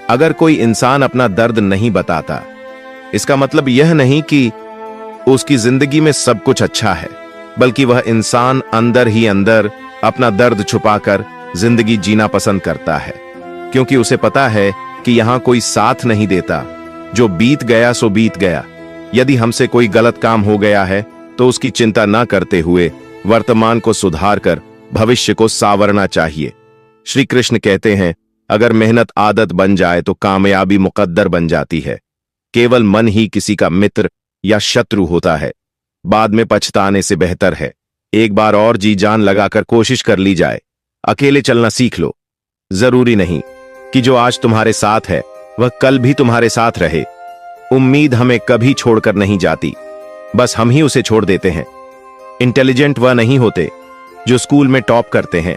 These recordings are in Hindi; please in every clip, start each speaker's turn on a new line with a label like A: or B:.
A: अगर कोई इंसान अपना दर्द नहीं बताता, इसका मतलब यह नहीं कि उसकी जिंदगी में सब कुछ अच्छा है, बल्कि वह इंसान अंदर ही अंदर अपना दर्द छुपाकर जिंदगी जीना पसंद करता है, क्योंकि उसे पता है कि यहां कोई साथ नहीं देता। जो बीत गया सो बीत गया। यदि हमसे कोई गलत काम हो गया है तो उसकी चिंता न करते हुए वर्तमान को सुधार कर भविष्य को सावरना चाहिए। श्री कृष्ण कहते हैं, अगर मेहनत आदत बन जाए तो कामयाबी मुकद्दर बन जाती है। केवल मन ही किसी का मित्र या शत्रु होता है। बाद में पछताने से बेहतर है एक बार और जी जान लगाकर कोशिश कर ली जाए। अकेले चलना सीख लो। जरूरी नहीं कि जो आज तुम्हारे साथ है वह कल भी तुम्हारे साथ रहे। उम्मीद हमें कभी छोड़कर नहीं जाती, बस हम ही उसे छोड़ देते हैं। इंटेलिजेंट वह नहीं होते जो स्कूल में टॉप करते हैं,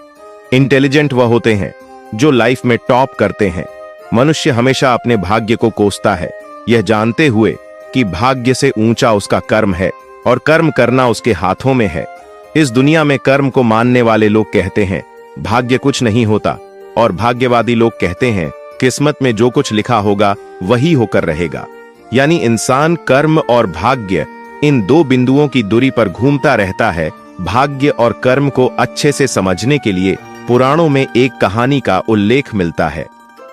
A: इंटेलिजेंट वह होते हैं जो लाइफ में टॉप करते हैं। मनुष्य हमेशा अपने भाग्य को कोसता है, यह जानते हुए कि भाग्य से ऊंचा उसका कर्म है और कर्म करना उसके हाथों में है। इस दुनिया में कर्म को मानने वाले लोग कहते हैं भाग्य कुछ नहीं होता, और भाग्यवादी लोग कहते हैं किस्मत में जो कुछ लिखा होगा वही होकर रहेगा। यानी इंसान कर्म और भाग्य इन दो बिंदुओं की दूरी पर घूमता रहता है। भाग्य और कर्म को अच्छे से समझने के लिए पुराणों में एक कहानी का उल्लेख मिलता है।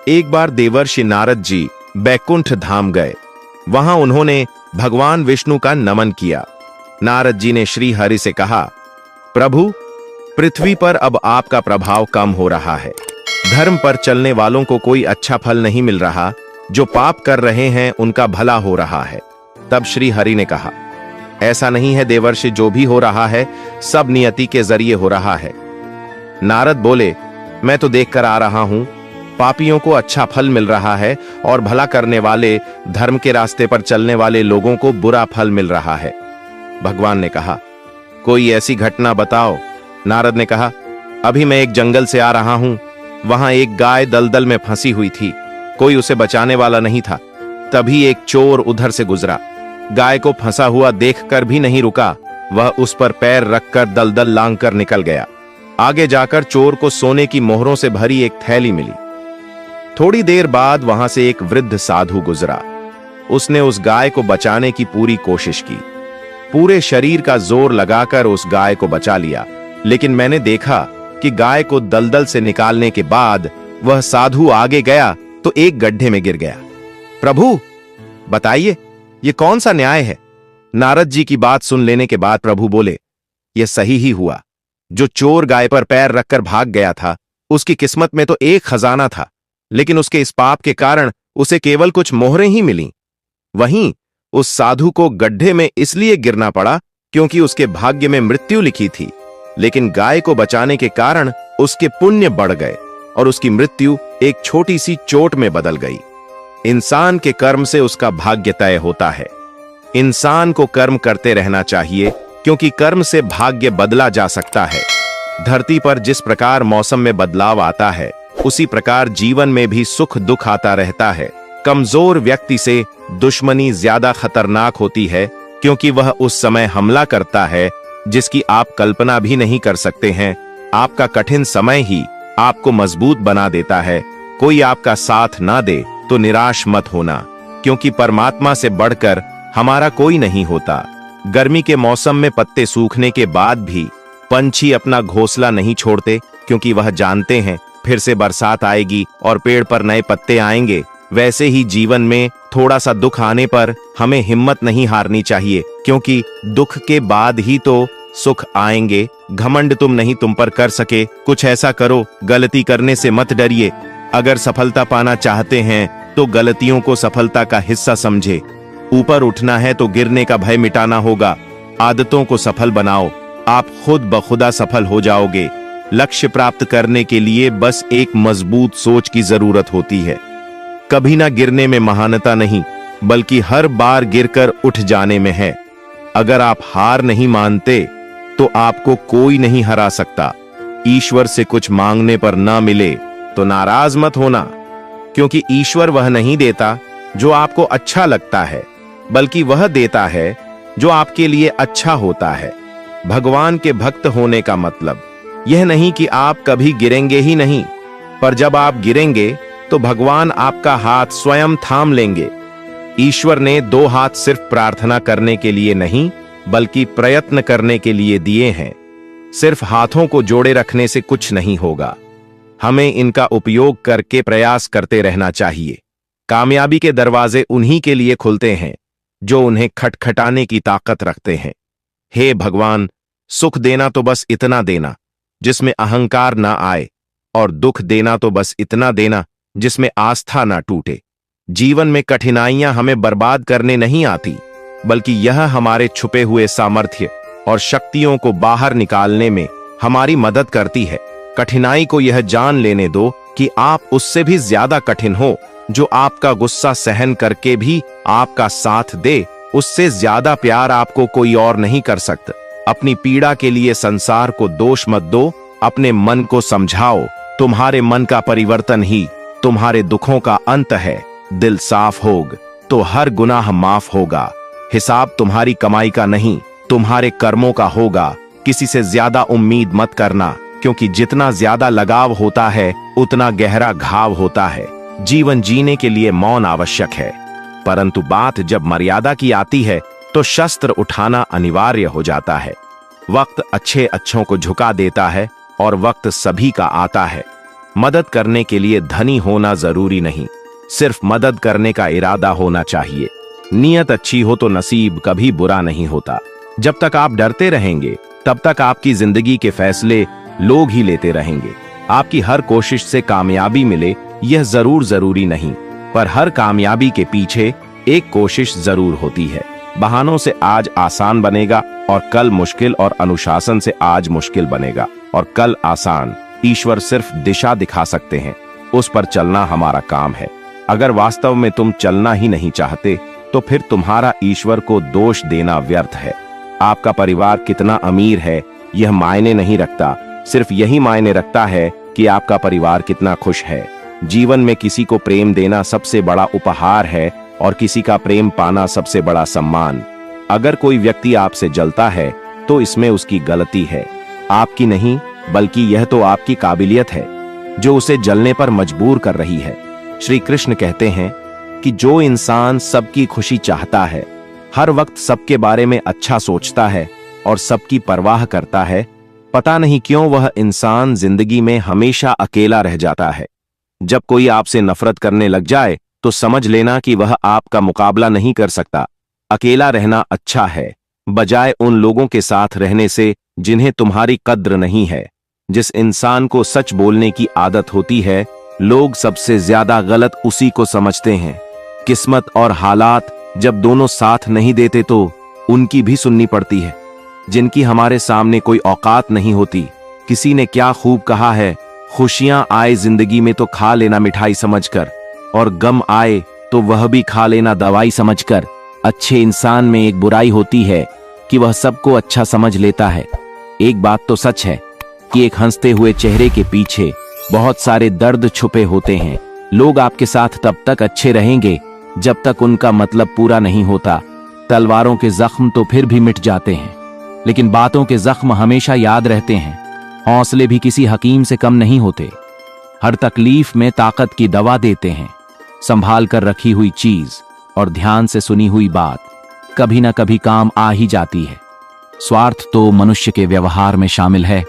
A: एक बार देवर्षि नारद जी बैकुंठ धाम गए। वहां उन्होंने भगवान विष्णु का नमन किया। नारद जी ने श्री हरि से कहा, प्रभु, पृथ्वी पर अब आपका प्रभाव कम हो रहा है। धर्म पर चलने वालों को कोई अच्छा फल नहीं मिल रहा, जो पाप कर रहे हैं उनका भला हो रहा है। तब श्री हरि ने कहा, ऐसा नहीं है देवर्षि, जो भी हो रहा है सब नियति के जरिए हो रहा है। नारद बोले, मैं तो देखकर आ रहा हूं, पापियों को अच्छा फल मिल रहा है और भला करने वाले धर्म के रास्ते पर चलने वाले लोगों को बुरा फल मिल रहा है। भगवान ने कहा, कोई ऐसी घटना बताओ। नारद ने कहा, अभी मैं एक जंगल से आ रहा हूं, वहां एक गाय दलदल में फंसी हुई थी, कोई उसे बचाने वाला नहीं था। तभी एक चोर उधर से गुजरा, गाय को फंसा हुआ देखकर भी नहीं रुका, वह उस पर पैर रखकर दलदल लांघकर निकल गया। आगे जाकर चोर को सोने की मोहरों से भरी एक थैली मिली। थोड़ी देर बाद वहां से एक वृद्ध साधु गुजरा। उसने उस गाय को बचाने की पूरी कोशिश की, पूरे शरीर का जोर लगाकर उस गाय को बचा लिया। लेकिन मैंने देखा कि गाय को दलदल से निकालने के बाद वह साधु आगे गया तो एक गड्ढे में गिर गया। प्रभु, बताइए ये कौन सा न्याय है? नारद जी की बात सुन लेने के बाद प्रभु बोले, यह सही ही हुआ। जो चोर गाय पर पैर रखकर भाग गया था, उसकी किस्मत में तो एक खजाना था, लेकिन उसके इस पाप के कारण उसे केवल कुछ मोहरें ही मिलीं। वहीं उस साधु को गड्ढे में इसलिए गिरना पड़ा क्योंकि उसके भाग्य में मृत्यु लिखी थी, लेकिन गाय को बचाने के कारण उसके पुण्य बढ़ गए और उसकी मृत्यु एक छोटी सी चोट में बदल गई। इंसान के कर्म से उसका भाग्य तय होता है। इंसान को कर्म करते रहना चाहिए, क्योंकि कर्म से भाग्य बदला जा सकता है। धरती पर जिस प्रकार मौसम में बदलाव आता है, उसी प्रकार जीवन में भी सुख दुख आता रहता है। कमजोर व्यक्ति से दुश्मनी ज्यादा खतरनाक होती है, क्योंकि वह उस समय हमला करता है जिसकी आप कल्पना भी नहीं कर सकते हैं। आपका कठिन समय ही आपको मजबूत बना देता है। कोई आपका साथ ना दे तो निराश मत होना, क्योंकि परमात्मा से बढ़कर हमारा कोई नहीं होता। गर्मी के मौसम में पत्ते सूखने के बाद भी पंछी अपना घोंसला नहीं छोड़ते, क्योंकि वह जानते हैं फिर से बरसात आएगी और पेड़ पर नए पत्ते आएंगे। वैसे ही जीवन में थोड़ा सा दुख आने पर हमें हिम्मत नहीं हारनी चाहिए, क्योंकि दुख के बाद ही तो सुख आएंगे। घमंड तुम नहीं तुम पर कर सके, कुछ ऐसा करो, गलती करने से मत डरिए। अगर सफलता पाना चाहते हैं तो गलतियों को सफलता का हिस्सा समझे। ऊपर उठना है तो गिरने का भय मिटाना होगा। आदतों को सफल बनाओ, आप खुद ब खुदा सफल हो जाओगे। लक्ष्य प्राप्त करने के लिए बस एक मजबूत सोच की जरूरत होती है। कभी ना गिरने में महानता नहीं, बल्कि हर बार गिरकर उठ जाने में है। अगर आप हार नहीं मानते तो आपको कोई नहीं हरा सकता। ईश्वर से कुछ मांगने पर ना मिले तो नाराज मत होना, क्योंकि ईश्वर वह नहीं देता जो आपको अच्छा लगता है, बल्कि वह देता है जो आपके लिए अच्छा होता है। भगवान के भक्त होने का मतलब यह नहीं कि आप कभी गिरेंगे ही नहीं, पर जब आप गिरेंगे तो तो भगवान आपका हाथ स्वयं थाम लेंगे। ईश्वर ने 2 हाथ सिर्फ प्रार्थना करने के लिए नहीं, बल्कि प्रयत्न करने के लिए दिए हैं। सिर्फ हाथों को जोड़े रखने से कुछ नहीं होगा, हमें इनका उपयोग करके प्रयास करते रहना चाहिए। कामयाबी के दरवाजे उन्हीं के लिए खुलते हैं जो उन्हें खटखटाने की ताकत रखते हैं। हे भगवान, सुख देना तो बस इतना देना जिसमें अहंकार ना आए, और दुख देना तो बस इतना देना जिसमें आस्था ना टूटे। जीवन में कठिनाइयां हमें बर्बाद करने नहीं आती, बल्कि यह हमारे छुपे हुए सामर्थ्य और शक्तियों को बाहर निकालने में हमारी मदद करती है। कठिनाई को यह जान लेने दो कि आप उससे भी ज्यादा कठिन हो। जो आपका गुस्सा सहन करके भी आपका साथ दे, उससे ज्यादा प्यार आपको कोई और नहीं कर सकता। अपनी पीड़ा के लिए संसार को दोष मत दो, अपने मन को समझाओ। तुम्हारे मन का परिवर्तन ही तुम्हारे दुखों का अंत है। दिल साफ होगा तो हर गुनाह माफ होगा। हिसाब तुम्हारी कमाई का नहीं, तुम्हारे कर्मों का होगा। किसी से ज्यादा उम्मीद मत करना, क्योंकि जितना ज्यादा लगाव होता है उतना गहरा घाव होता है। जीवन जीने के लिए मौन आवश्यक है, परंतु बात जब मर्यादा की आती है तो शस्त्र उठाना अनिवार्य हो जाता है। वक्त अच्छे अच्छों को झुका देता है और वक्त सभी का आता है। मदद करने के लिए धनी होना जरूरी नहीं, सिर्फ मदद करने का इरादा होना चाहिए। नियत अच्छी हो तो नसीब कभी बुरा नहीं होता। जब तक आप डरते रहेंगे तब तक आपकी जिंदगी के फैसले लोग ही लेते रहेंगे। आपकी हर कोशिश से कामयाबी मिले यह जरूरी नहीं, पर हर कामयाबी के पीछे एक कोशिश जरूर होती है। बहानों से आज आसान बनेगा और कल मुश्किल, और अनुशासन से आज मुश्किल बनेगा और कल आसान। ईश्वर सिर्फ दिशा दिखा सकते हैं, उस पर चलना हमारा काम है। अगर वास्तव में तुम चलना ही नहीं चाहते तो फिर तुम्हारा ईश्वर को दोष देना व्यर्थ है। आपका परिवार कितना अमीर है यह मायने नहीं रखता, सिर्फ यही मायने रखता है कि आपका परिवार कितना खुश है। जीवन में किसी को प्रेम देना सबसे बड़ा उपहार है और किसी का प्रेम पाना सबसे बड़ा सम्मान। अगर कोई व्यक्ति आपसे जलता है तो इसमें उसकी गलती है, आपकी नहीं, बल्कि यह तो आपकी काबिलियत है जो उसे जलने पर मजबूर कर रही है। श्री कृष्ण कहते हैं कि जो इंसान सबकी खुशी चाहता है, हर वक्त सबके बारे में अच्छा सोचता है और सबकी परवाह करता है, पता नहीं क्यों वह इंसान जिंदगी में हमेशा अकेला रह जाता है। जब कोई आपसे नफरत करने लग जाए तो समझ लेना कि वह आपका मुकाबला नहीं कर सकता। अकेला रहना अच्छा है, बजाय उन लोगों के साथ रहने से जिन्हें तुम्हारी कद्र नहीं है। जिस इंसान को सच बोलने की आदत होती है, लोग सबसे ज्यादा गलत उसी को समझते हैं। किस्मत और हालात जब दोनों साथ नहीं देते तो उनकी भी सुननी पड़ती है। जिनकी हमारे सामने कोई औकात नहीं होती। किसी ने क्या खूब कहा है, खुशियां आए जिंदगी में तो खा लेना मिठाई समझकर, और गम आए तो वह भी खा लेना दवाई समझकर। अच्छे इंसान में एक बुराई होती है कि वह सबको अच्छा समझ लेता है। एक बात तो सच है कि एक हंसते हुए चेहरे के पीछे बहुत सारे दर्द छुपे होते हैं। लोग आपके साथ तब तक अच्छे रहेंगे जब तक उनका मतलब पूरा नहीं होता। तलवारों के जख्म तो फिर भी मिट जाते हैं, लेकिन बातों के जख्म हमेशा याद रहते हैं। हौसले भी किसी हकीम से कम नहीं होते, हर तकलीफ में ताकत की दवा देते हैं। संभाल कर रखी हुई चीज और ध्यान से सुनी हुई बात कभी ना कभी काम आ ही जाती है। स्वार्थ तो मनुष्य के व्यवहार में शामिल है।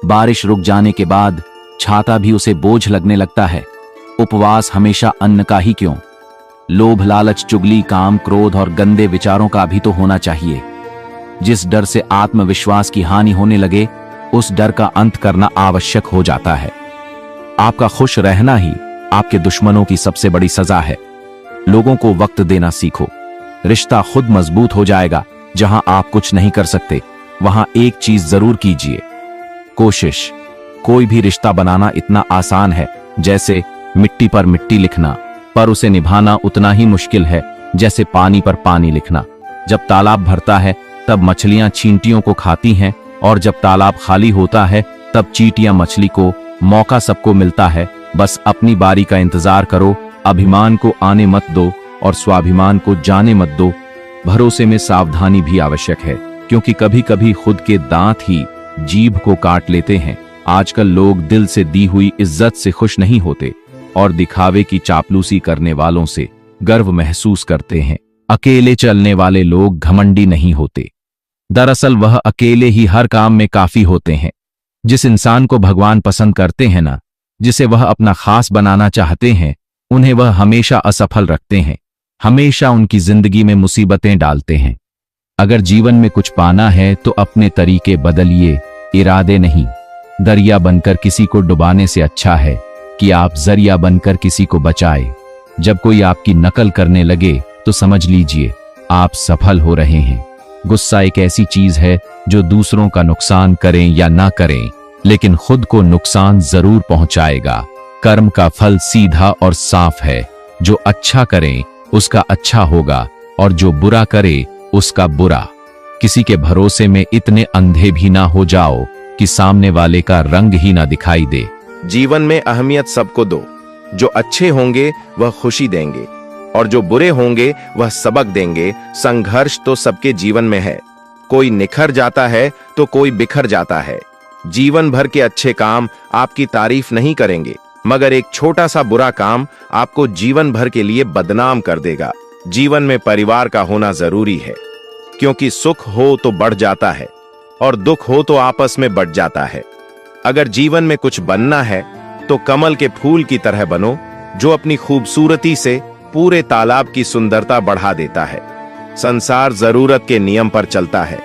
A: बारिश रुक जाने के बाद छाता भी उसे बोझ लगने लगता है। उपवास हमेशा अन्न का ही क्यों? लोभ, लालच, चुगली, काम, क्रोध और गंदे विचारों का भी तो होना चाहिए। जिस डर से आत्मविश्वास की हानि होने लगे, उस डर का अंत करना आवश्यक हो जाता है। आपका खुश रहना ही आपके दुश्मनों की सबसे बड़ी सजा है। लोगों को वक्त देना सीखो, रिश्ता खुद मजबूत हो जाएगा। जहां आप कुछ नहीं कर सकते, वहां एक चीज जरूर कीजिए, कोशिश। कोई भी रिश्ता बनाना इतना आसान है जैसे मिट्टी पर मिट्टी लिखना, पर उसे निभाना उतना ही मुश्किल है जैसे पानी पर पानी लिखना। जब तालाब भरता है तब मछलियां चींटियों को खाती हैं, और जब तालाब खाली होता है तब चींटियां मछली को। मौका सबको मिलता है, बस अपनी बारी का इंतजार करो। अभिमान को आने मत दो और स्वाभिमान को जाने मत दो। भरोसे में सावधानी भी आवश्यक है, क्योंकि कभी कभी खुद के दांत ही जीभ को काट लेते हैं। आजकल लोग दिल से दी हुई इज्जत से खुश नहीं होते,
B: और दिखावे की चापलूसी करने वालों से गर्व महसूस करते हैं। अकेले चलने वाले लोग घमंडी नहीं होते। दरअसल वह अकेले ही हर काम में काफी होते हैं। जिस इंसान को भगवान पसंद करते हैं ना, जिसे वह अपना खास बनाना चाहते हैं, उन्हें वह हमेशा असफल रखते हैं, हमेशा उनकी जिंदगी में मुसीबतें डालते हैं। अगर जीवन में कुछ पाना है तो अपने तरीके बदलिए, इरादे नहीं। दरिया बनकर किसी को डुबाने से अच्छा है कि आप जरिया बनकर किसी को बचाए। जब कोई आपकी नकल करने लगे तो समझ लीजिए आप सफल हो रहे हैं। गुस्सा एक ऐसी चीज है जो दूसरों का नुकसान करें या ना करें, लेकिन खुद को नुकसान जरूर पहुंचाएगा। कर्म का फल सीधा और साफ है। जो अच्छा करे उसका अच्छा होगा और जो बुरा करे उसका बुरा। किसी के भरोसे में इतने अंधे भी ना हो जाओ कि सामने वाले का रंग ही ना दिखाई दे।
A: जीवन में अहमियत सबको दो। जो अच्छे होंगे वह खुशी देंगे और जो बुरे होंगे वह सबक देंगे। संघर्ष तो सबके जीवन में है। कोई निखर जाता है तो कोई बिखर जाता है। जीवन भर के अच्छे काम आपकी तारीफ नहीं करेंगे, मगर एक छोटा सा बुरा काम आपको जीवन भर के लिए बदनाम कर देगा। जीवन में परिवार का होना जरूरी है, क्योंकि सुख हो तो बढ़ जाता है और दुख हो तो आपस में बढ़ जाता है। अगर जीवन में कुछ बनना है तो कमल के फूल की तरह बनो, जो अपनी खूबसूरती से पूरे तालाब की सुंदरता बढ़ा देता है। संसार जरूरत के नियम पर चलता है।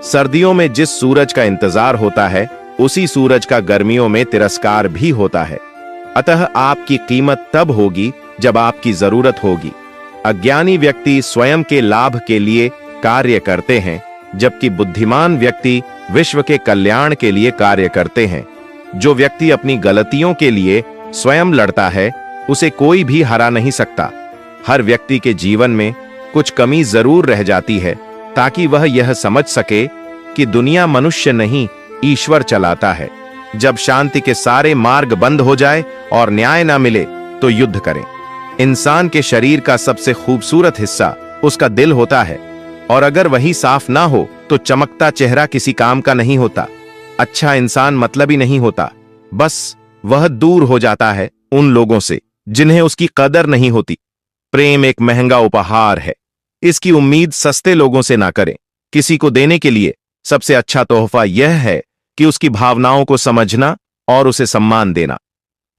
A: सर्दियों में जिस सूरज का इंतजार होता है, उसी सूरज का गर्मियों में तिरस्कार भी होता है। अतः आपकी कीमत तब होगी जब आपकी जरूरत होगी। अज्ञानी व्यक्ति स्वयं के लाभ के लिए कार्य करते हैं, जबकि बुद्धिमान व्यक्ति विश्व के कल्याण के लिए कार्य करते हैं। जो व्यक्ति अपनी गलतियों के लिए स्वयं लड़ता है, उसे कोई भी हरा नहीं सकता। हर व्यक्ति के जीवन में कुछ कमी जरूर रह जाती है, ताकि वह यह समझ सके कि दुनिया मनुष्य नहीं, ईश्वर चलाता है। जब शांति के सारे मार्ग बंद हो जाए और न्याय ना मिले तो युद्ध करें। इंसान के शरीर का सबसे खूबसूरत हिस्सा उसका दिल होता है, और अगर वही साफ ना हो तो चमकता चेहरा किसी काम का नहीं होता। अच्छा इंसान मतलबी नहीं होता, बस वह दूर हो जाता है उन लोगों से जिन्हें उसकी कदर नहीं होती। प्रेम एक महंगा उपहार है, इसकी उम्मीद सस्ते लोगों से ना करें। किसी को देने के लिए सबसे अच्छा तोहफा यह है कि उसकी भावनाओं को समझना और उसे सम्मान देना।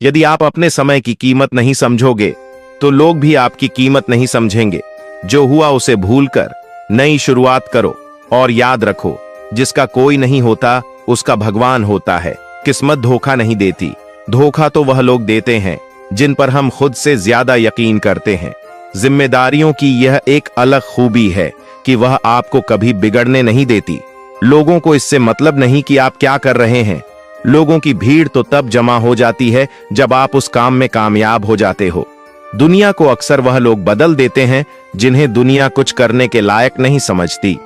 A: यदि आप अपने समय की कीमत नहीं समझोगे तो लोग भी आपकी कीमत नहीं समझेंगे। जो हुआ उसे भूलकर नई शुरुआत करो और याद रखो, जिसका कोई नहीं होता उसका भगवान होता है। किस्मत धोखा नहीं देती, धोखा तो वह लोग देते हैं जिन पर हम खुद से ज्यादा यकीन करते हैं। जिम्मेदारियों की यह एक अलग खूबी है कि वह आपको कभी बिगड़ने नहीं देती। लोगों को इससे मतलब नहीं कि आप क्या कर रहे हैं। लोगों की भीड़ तो तब जमा हो जाती है जब आप उस काम में कामयाब हो जाते हो। दुनिया को अक्सर वह लोग बदल देते हैं जिन्हें दुनिया कुछ करने के लायक नहीं समझती।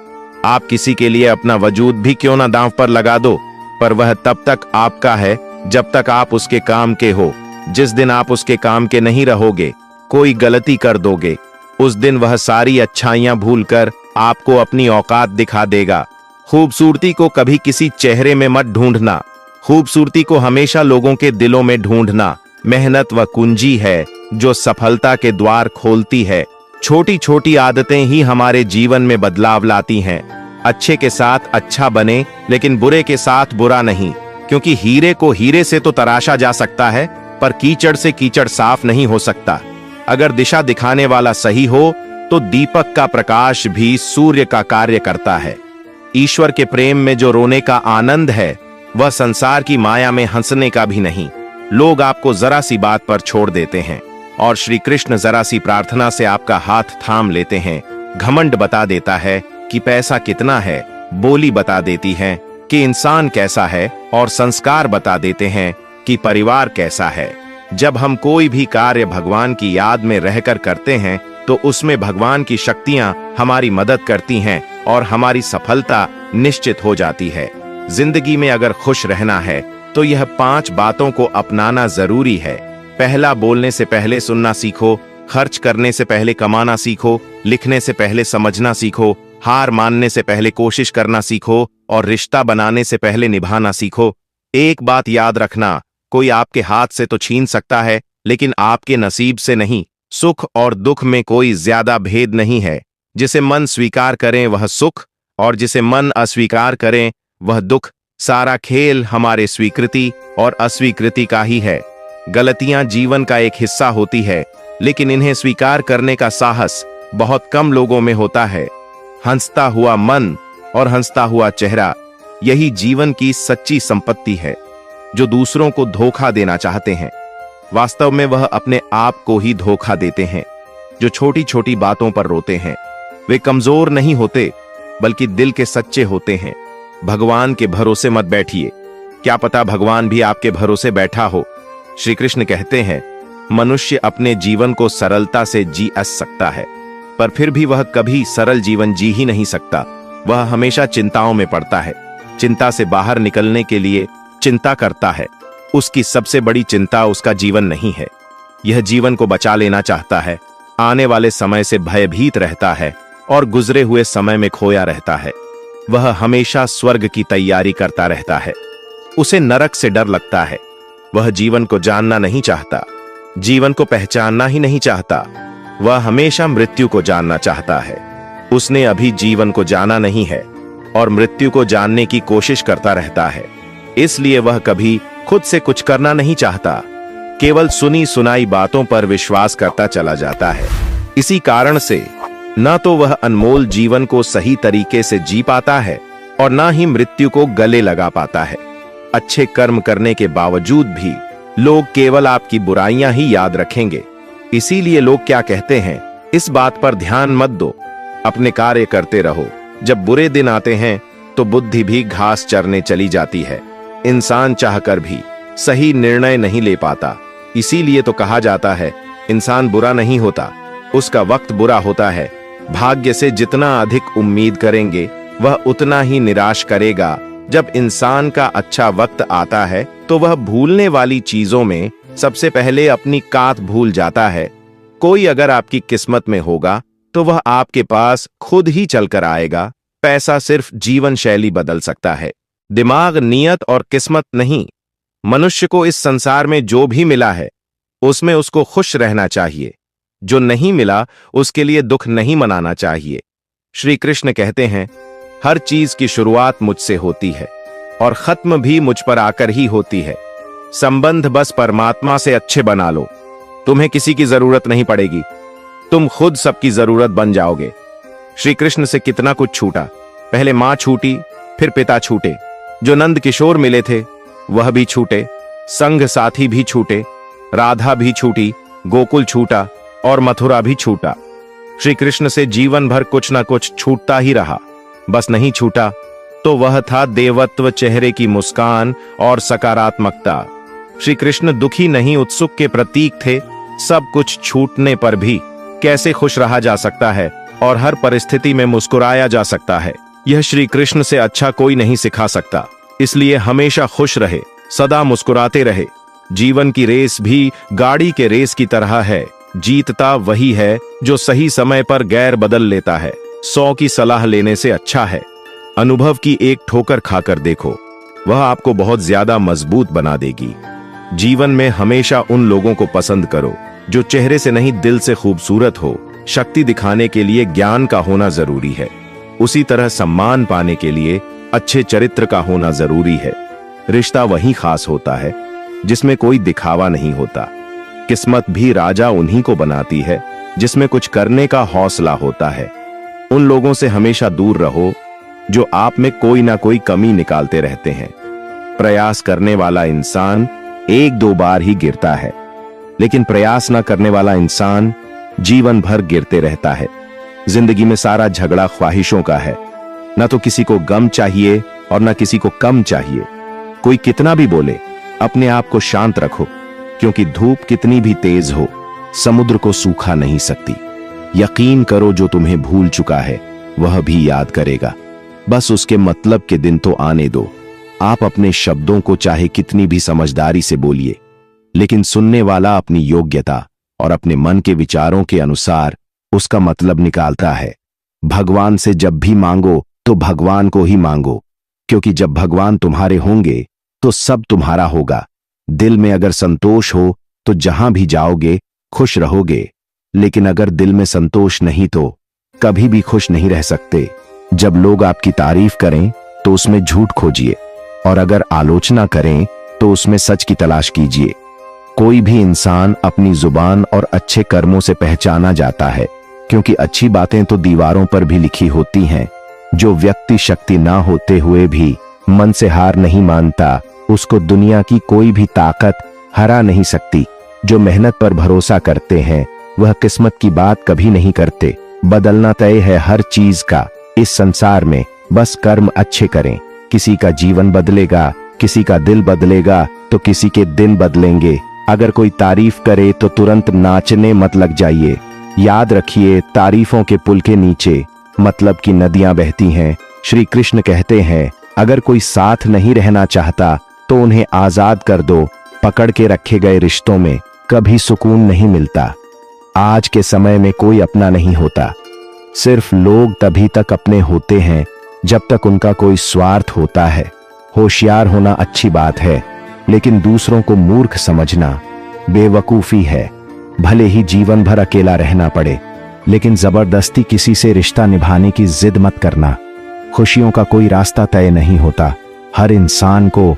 A: आप किसी के लिए अपना वजूद भी क्यों ना दांव पर लगा दो, पर वह तब तक आपका है जब तक आप उसके काम के हो। जिस दिन आप उसके काम के नहीं रहोगे, कोई गलती कर दोगे, उस दिन वह सारी अच्छाइयां भूलकर आपको अपनी औकात दिखा देगा। खूबसूरती को कभी किसी चेहरे में मत ढूंढना, खूबसूरती को हमेशा लोगों के दिलों में ढूंढना। मेहनत वह कुंजी है जो सफलता के द्वार खोलती है। छोटी छोटी आदतें ही हमारे जीवन में बदलाव लाती हैं। अच्छे के साथ अच्छा बने, लेकिन बुरे के साथ बुरा नहीं, क्योंकि हीरे को हीरे से तो तराशा जा सकता है, पर कीचड़ से कीचड़ साफ नहीं हो सकता। अगर दिशा दिखाने वाला सही हो तो दीपक का प्रकाश भी सूर्य का कार्य करता है। ईश्वर के प्रेम में जो रोने का आनंद है, वह संसार की माया में हंसने का भी नहीं। लोग आपको जरा सी बात पर छोड़ देते हैं और श्री कृष्ण जरा सी प्रार्थना से आपका हाथ थाम लेते हैं। घमंड बता देता है कि पैसा कितना है, बोली बता देती है कि इंसान कैसा है, और संस्कार बता देते हैं कि परिवार कैसा है। जब हम कोई भी कार्य भगवान की याद में रहकर करते हैं तो उसमें भगवान की शक्तियां हमारी मदद करती हैं और हमारी सफलता निश्चित हो जाती है। जिंदगी में अगर खुश रहना है तो यह 5 बातों को अपनाना जरूरी है। पहला, बोलने से पहले सुनना सीखो, खर्च करने से पहले कमाना सीखो, लिखने से पहले समझना सीखो, हार मानने से पहले कोशिश करना सीखो, और रिश्ता बनाने से पहले निभाना सीखो। एक बात याद रखना, कोई आपके हाथ से तो छीन सकता है, लेकिन आपके नसीब से नहीं। सुख और दुख में कोई ज्यादा भेद नहीं है। जिसे मन स्वीकार करें वह सुख, और जिसे मन अस्वीकार करें वह दुख। सारा खेल हमारे स्वीकृति और अस्वीकृति का ही है। गलतियां जीवन का एक हिस्सा होती है, लेकिन इन्हें स्वीकार करने का साहस बहुत कम लोगों में होता है। हंसता हुआ मन और हंसता हुआ चेहरा, यही जीवन की सच्ची संपत्ति है। जो दूसरों को धोखा देना चाहते हैं, वास्तव में वह अपने आप को ही धोखा देते हैं। जो छोटी छोटी बातों पर रोते हैं, वे कमजोर नहीं होते, बल्कि दिल के सच्चे होते हैं। भगवान के भरोसे मत बैठिए, क्या पता भगवान भी आपके भरोसे बैठा हो। श्री कृष्ण कहते हैं, मनुष्य अपने जीवन को सरलता से जी सकता है, पर फिर भी वह कभी सरल जीवन जी ही नहीं सकता। वह हमेशा चिंताओं में पड़ता है। चिंता से बाहर निकलने के लिए चिंता करता है। उसकी सबसे बड़ी चिंता उसका जीवन नहीं है। यह जीवन को बचा लेना चाहता है, आने वाले समय से भयभीत रहता है और गुजरे हुए समय में खोया रहता है। वह हमेशा स्वर्ग की तैयारी करता रहता है। उसे नरक से डर लगता है। वह जीवन को जानना नहीं चाहता, जीवन को पहचानना ही नहीं चाहता। वह हमेशा मृत्यु को जानना चाहता है। उसने अभी जीवन को जाना नहीं है और मृत्यु को जानने की कोशिश करता रहता है। इसलिए वह कभी खुद से कुछ करना नहीं चाहता, केवल सुनी सुनाई बातों पर विश्वास करता चला जाता है। इसी कारण से न तो वह अनमोल जीवन को सही तरीके से जी पाता है और न ही मृत्यु को गले लगा पाता है। अच्छे कर्म करने के बावजूद भी लोग केवल आपकी बुराइयां ही याद रखेंगे। इसीलिए लोग क्या कहते हैं, इस बात पर ध्यान मत दो, अपने कार्य करते रहो। जब बुरे दिन आते हैं तो बुद्धि भी घास चरने चली जाती है। इंसान चाहकर भी सही निर्णय नहीं ले पाता। इसीलिए तो कहा जाता है, इंसान बुरा नहीं होता, उसका वक्त बुरा होता है। भाग्य से जितना अधिक उम्मीद करेंगे वह उतना ही निराश करेगा। जब इंसान का अच्छा वक्त आता है तो वह भूलने वाली चीजों में सबसे पहले अपनी कात भूल जाता है। कोई अगर आपकी किस्मत में होगा तो वह आपके पास खुद ही चलकर आएगा। पैसा सिर्फ जीवन शैली बदल सकता है, दिमाग, नियत और किस्मत नहीं। मनुष्य को इस संसार में जो भी मिला है उसमें उसको खुश रहना चाहिए। जो नहीं मिला उसके लिए दुख नहीं मनाना चाहिए। श्री कृष्ण कहते हैं, हर चीज की शुरुआत मुझसे होती है और खत्म भी मुझ पर आकर ही होती है। संबंध बस परमात्मा से अच्छे बना लो, तुम्हें किसी की जरूरत नहीं पड़ेगी। तुम खुद सबकी जरूरत बन जाओगे। श्री कृष्ण से कितना कुछ छूटा। पहले मां छूटी, फिर पिता छूटे। जो नंद किशोर मिले थे वह भी छूटे, संग साथी भी छूटे, राधा भी छूटी, गोकुल छूटा और मथुरा भी छूटा। श्री कृष्ण से जीवन भर कुछ ना कुछ छूटता ही रहा। बस नहीं छूटा तो वह था देवत्व, चेहरे की मुस्कान और सकारात्मकता। श्री कृष्ण दुखी नहीं, उत्सुक के प्रतीक थे। सब कुछ छूटने पर भी कैसे खुश रहा जा सकता है और हर परिस्थिति में मुस्कुराया जा सकता है, यह श्री कृष्ण से अच्छा कोई नहीं सिखा सकता। इसलिए हमेशा खुश रहे, सदा मुस्कुराते रहे। जीवन की रेस भी गाड़ी के रेस की तरह है। जीतता वही है जो सही समय पर गैर बदल लेता है। 100 की सलाह लेने से अच्छा है अनुभव की एक ठोकर खाकर देखो, वह आपको बहुत ज्यादा मजबूत बना देगी। जीवन में हमेशा उन लोगों को पसंद करो जो चेहरे से नहीं दिल से खूबसूरत हो। शक्ति दिखाने के लिए ज्ञान का होना जरूरी है, उसी तरह सम्मान पाने के लिए अच्छे चरित्र का होना जरूरी है। रिश्ता वही खास होता है जिसमें कोई दिखावा नहीं होता। किस्मत भी राजा उन्हीं को बनाती है जिसमें कुछ करने का हौसला होता है। उन लोगों से हमेशा दूर रहो जो आप में कोई ना कोई कमी निकालते रहते हैं। प्रयास करने वाला इंसान 1-2 बार ही गिरता है, लेकिन प्रयास न करने वाला इंसान जीवन भर गिरते रहता है। जिंदगी में सारा झगड़ा ख्वाहिशों का है। न तो किसी को गम चाहिए और न किसी को कम चाहिए। कोई कितना भी बोले, अपने आप को शांत रखो, क्योंकि धूप कितनी भी तेज हो समुद्र को सूखा नहीं सकती। यकीन करो, जो तुम्हें भूल चुका है वह भी याद करेगा। बस उसके मतलब के दिन तो आने दो। आप अपने शब्दों को चाहे कितनी भी समझदारी से बोलिए, लेकिन सुनने वाला अपनी योग्यता और अपने मन के विचारों के अनुसार उसका मतलब निकालता है। भगवान से जब भी मांगो तो भगवान को ही मांगो, क्योंकि जब भगवान तुम्हारे होंगे तो सब तुम्हारा होगा। दिल में अगर संतोष हो तो जहां भी जाओगे खुश रहोगे। लेकिन अगर दिल में संतोष नहीं तो कभी भी खुश नहीं रह सकते। जब लोग आपकी तारीफ करें तो उसमें झूठ खोजिए, और अगर आलोचना करें तो उसमें सच की तलाश कीजिए। कोई भी इंसान अपनी जुबान और अच्छे कर्मों से पहचाना जाता है, क्योंकि अच्छी बातें तो दीवारों पर भी लिखी होती हैं। जो व्यक्ति शक्ति ना होते हुए भी मन से हार नहीं मानता, उसको दुनिया की कोई भी ताकत हरा नहीं सकती। जो मेहनत पर भरोसा करते हैं वह किस्मत की बात कभी नहीं करते। बदलना तय है हर चीज का इस संसार में, बस कर्म अच्छे करें। किसी का जीवन बदलेगा, किसी का दिल बदलेगा, तो किसी के दिन बदलेंगे। अगर कोई तारीफ करे तो तुरंत नाचने मत लग जाइए। याद रखिए, तारीफों के पुल के नीचे मतलब की नदियां बहती हैं। श्री कृष्ण कहते हैं, अगर कोई साथ नहीं रहना चाहता तो उन्हें आजाद कर दो। पकड़ के रखे गए रिश्तों में कभी सुकून नहीं मिलता। आज के समय में कोई अपना नहीं होता। सिर्फ लोग तभी तक अपने होते हैं जब तक उनका कोई स्वार्थ होता है। होशियार होना अच्छी बात है, लेकिन दूसरों को मूर्ख समझना बेवकूफी है। भले ही जीवन भर अकेला रहना पड़े, लेकिन जबरदस्ती किसी से रिश्ता निभाने की जिद मत करना। खुशियों का कोई रास्ता तय नहीं होता। हर इंसान को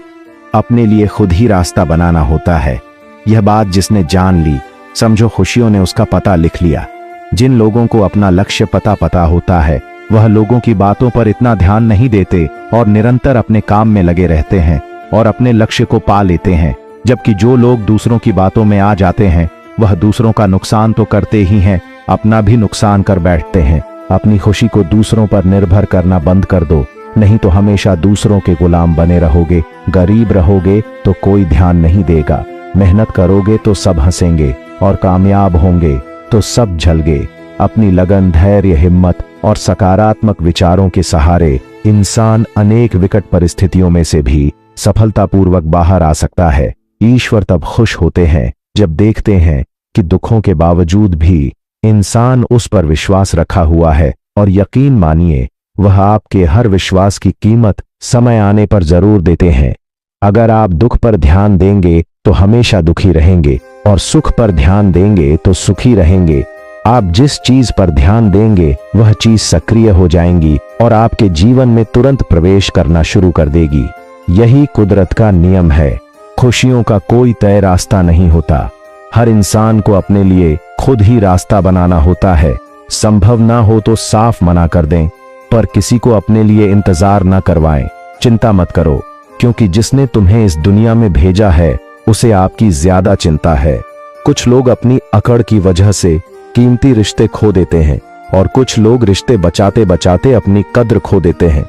A: अपने लिए खुद ही रास्ता बनाना होता है। यह बात जिसने जान ली, समझो खुशियों ने उसका पता लिख लिया। जिन लोगों को अपना लक्ष्य पता होता है, वह लोगों की बातों पर इतना ध्यान नहीं देते और निरंतर अपने काम में लगे रहते हैं और अपने लक्ष्य को पा लेते हैं। जबकि जो लोग दूसरों की बातों में आ जाते हैं, वह दूसरों का नुकसान तो करते ही हैं, अपना भी नुकसान कर बैठते हैं। अपनी खुशी को दूसरों पर निर्भर करना बंद कर दो, नहीं तो हमेशा दूसरों के गुलाम बने रहोगे। गरीब रहोगे तो कोई ध्यान नहीं देगा, मेहनत करोगे तो सब हंसेंगे, और कामयाब होंगे तो सब झलगे। अपनी लगन, धैर्य, हिम्मत और सकारात्मक विचारों के सहारे इंसान अनेक विकट परिस्थितियों में से भी सफलतापूर्वक बाहर आ सकता है। ईश्वर तब खुश होते हैं जब देखते हैं कि दुखों के बावजूद भी इंसान उस पर विश्वास रखा हुआ है, और यकीन मानिए वह आपके हर विश्वास की कीमत समय आने पर जरूर देते हैं। अगर आप दुख पर ध्यान देंगे तो हमेशा दुखी रहेंगे, और सुख पर ध्यान देंगे तो सुखी रहेंगे। आप जिस चीज पर ध्यान देंगे वह चीज सक्रिय हो जाएंगी और आपके जीवन में तुरंत प्रवेश करना शुरू कर देगी। यही कुदरत का नियम है। खुशियों का कोई तय रास्ता नहीं होता। हर इंसान को अपने लिए खुद ही रास्ता बनाना होता है। संभव ना हो तो साफ मना कर दें, पर किसी को अपने लिए इंतजार ना करवाएं। चिंता मत करो, क्योंकि जिसने तुम्हें इस दुनिया में भेजा है उसे आपकी ज्यादा चिंता है। कुछ लोग अपनी अकड़ की वजह से कीमती रिश्ते खो देते हैं, और कुछ लोग रिश्ते बचाते बचाते अपनी कद्र खो देते हैं।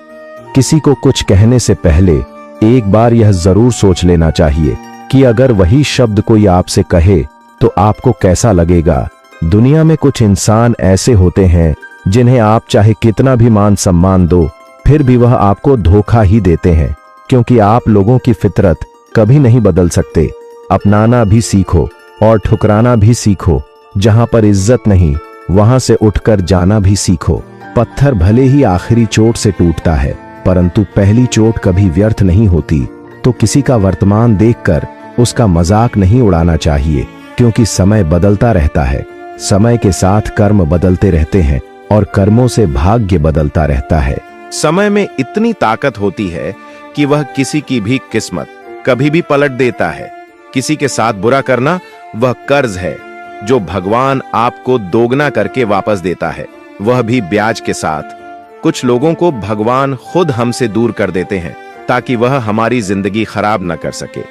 A: किसी को कुछ कहने से पहले एक बार यह जरूर सोच लेना चाहिए कि अगर वही शब्द कोई आपसे कहे तो आपको कैसा लगेगा। दुनिया में कुछ इंसान ऐसे होते हैं जिन्हें आप चाहे कितना भी मान सम्मान दो, फिर भी वह आपको धोखा ही देते हैं, क्योंकि आप लोगों की फितरत कभी नहीं बदल सकते। अपनाना भी सीखो और ठुकराना भी सीखो। जहां पर इज्जत नहीं, वहां से उठकर जाना भी सीखो। पत्थर भले ही आखिरी चोट से टूटता है, परंतु पहली चोट कभी व्यर्थ नहीं होती। तो किसी का वर्तमान देखकर उसका मजाक नहीं उड़ाना चाहिए, क्योंकि समय बदलता रहता है। समय के साथ कर्म बदलते रहते हैं और कर्मों से भाग्य बदलता रहता है।
C: समय में इतनी ताकत होती है कि वह किसी की भी किस्मत कभी भी पलट देता है। किसी के साथ बुरा करना वह कर्ज है जो भगवान आपको दोगुना करके वापस देता है, वह भी ब्याज के साथ। कुछ लोगों को भगवान खुद हमसे दूर कर देते हैं ताकि वह हमारी जिंदगी खराब न कर सके।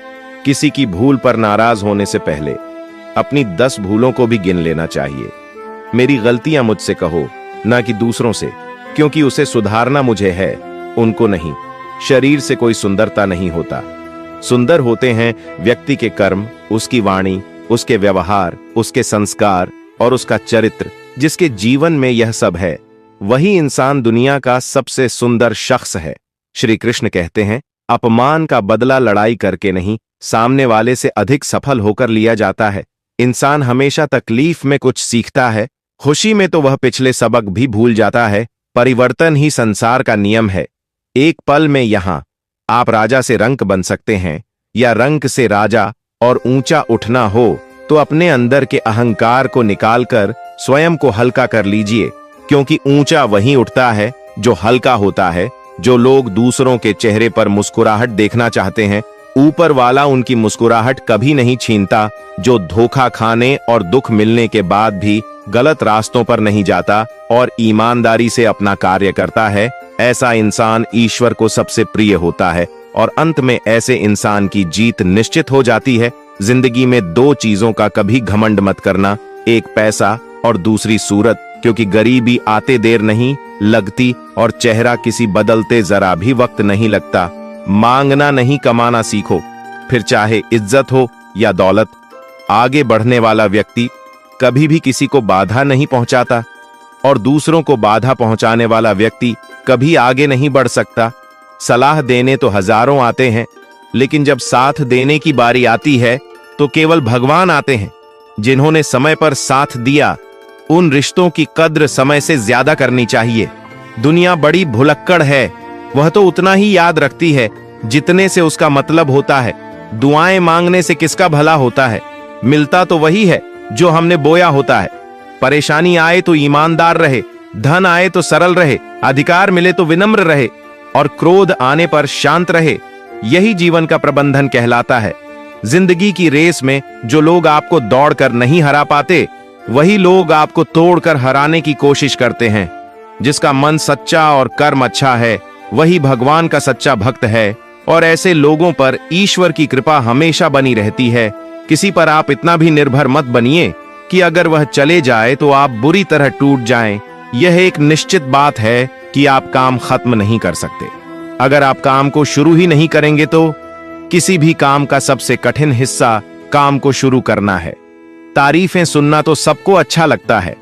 C: किसी की भूल पर नाराज होने से पहले अपनी 10 भूलों को भी गिन लेना चाहिए। मेरी गलतियां मुझसे कहो, ना कि दूसरों से, क्योंकि उसे सुधारना मुझे है, उनको नहीं। शरीर से कोई सुंदरता नहीं होता। सुंदर होते हैं व्यक्ति के कर्म, उसकी वाणी, उसके व्यवहार, उसके संस्कार और उसका चरित्र। जिसके जीवन में यह सब है, वही इंसान दुनिया का सबसे सुंदर शख्स है। श्री कृष्ण कहते हैं, अपमान का बदला लड़ाई करके नहीं, सामने वाले से अधिक सफल होकर लिया जाता है। इंसान हमेशा तकलीफ में कुछ सीखता है, खुशी में तो वह पिछले सबक भी भूल जाता है। परिवर्तन ही संसार का नियम है। एक पल में यहां आप राजा से रंक बन सकते हैं, या रंक से राजा, और ऊंचा उठना हो तो अपने अंदर के अहंकार को निकालकर स्वयं को हल्का कर लीजिए, क्योंकि ऊंचा वही उठता है जो हल्का होता है। जो लोग दूसरों के चेहरे पर मुस्कुराहट देखना चाहते हैं, ऊपर वाला उनकी मुस्कुराहट कभी नहीं छीनता। जो धोखा खाने और दुख मिलने के बाद भी गलत रास्तों पर नहीं जाता और ईमानदारी से अपना कार्य करता है, ऐसा इंसान ईश्वर को सबसे प्रिय होता है और अंत में ऐसे इंसान की जीत निश्चित हो जाती है। जिंदगी में दो चीजों का कभी घमंड मत करना, एक पैसा और दूसरी सूरत, क्योंकि गरीबी आते देर नहीं लगती और चेहरा किसी बदलते जरा भी वक्त नहीं लगता। मांगना नहीं, कमाना सीखो, फिर चाहे इज्जत हो या दौलत। आगे बढ़ने वाला व्यक्ति कभी भी किसी को बाधा नहीं पहुंचाता और दूसरों को बाधा पहुंचाने वाला व्यक्ति कभी आगे नहीं बढ़ सकता। सलाह देने तो हजारों आते हैं, लेकिन जब साथ देने की बारी आती है तो केवल भगवान आते हैं। जिन्होंने समय पर साथ दिया, उन रिश्तों की कद्र समय से ज्यादा करनी चाहिए। दुनिया बड़ी भुलक्कड़ है, वह तो उतना ही याद रखती है जितने से उसका मतलब होता है। दुआएं मांगने से किसका भला होता है? मिलता तो वही है जो हमने बोया होता है। परेशानी आए तो ईमानदार रहे, धन आए तो सरल रहे, अधिकार मिले तो विनम्र रहे और क्रोध आने पर शांत रहे। यही जीवन का प्रबंधन कहलाता है। जिंदगी की रेस में जो लोग आपको दौड़कर नहीं हरा पाते, वही लोग आपको तोड़कर हराने की कोशिश करते हैं। जिसका मन सच्चा और कर्म अच्छा है, वही भगवान का सच्चा भक्त है और ऐसे लोगों पर ईश्वर की कृपा हमेशा बनी रहती है। किसी पर आप इतना भी निर्भर मत बनिए कि अगर वह चले जाए तो आप बुरी तरह टूट जाएं। यह एक निश्चित बात है कि आप काम खत्म नहीं कर सकते। अगर आप काम को शुरू ही नहीं करेंगे तो किसी भी काम का सबसे कठिन हिस्सा काम को शुरू करना है। तारीफें सुनना तो सबको अच्छा लगता है,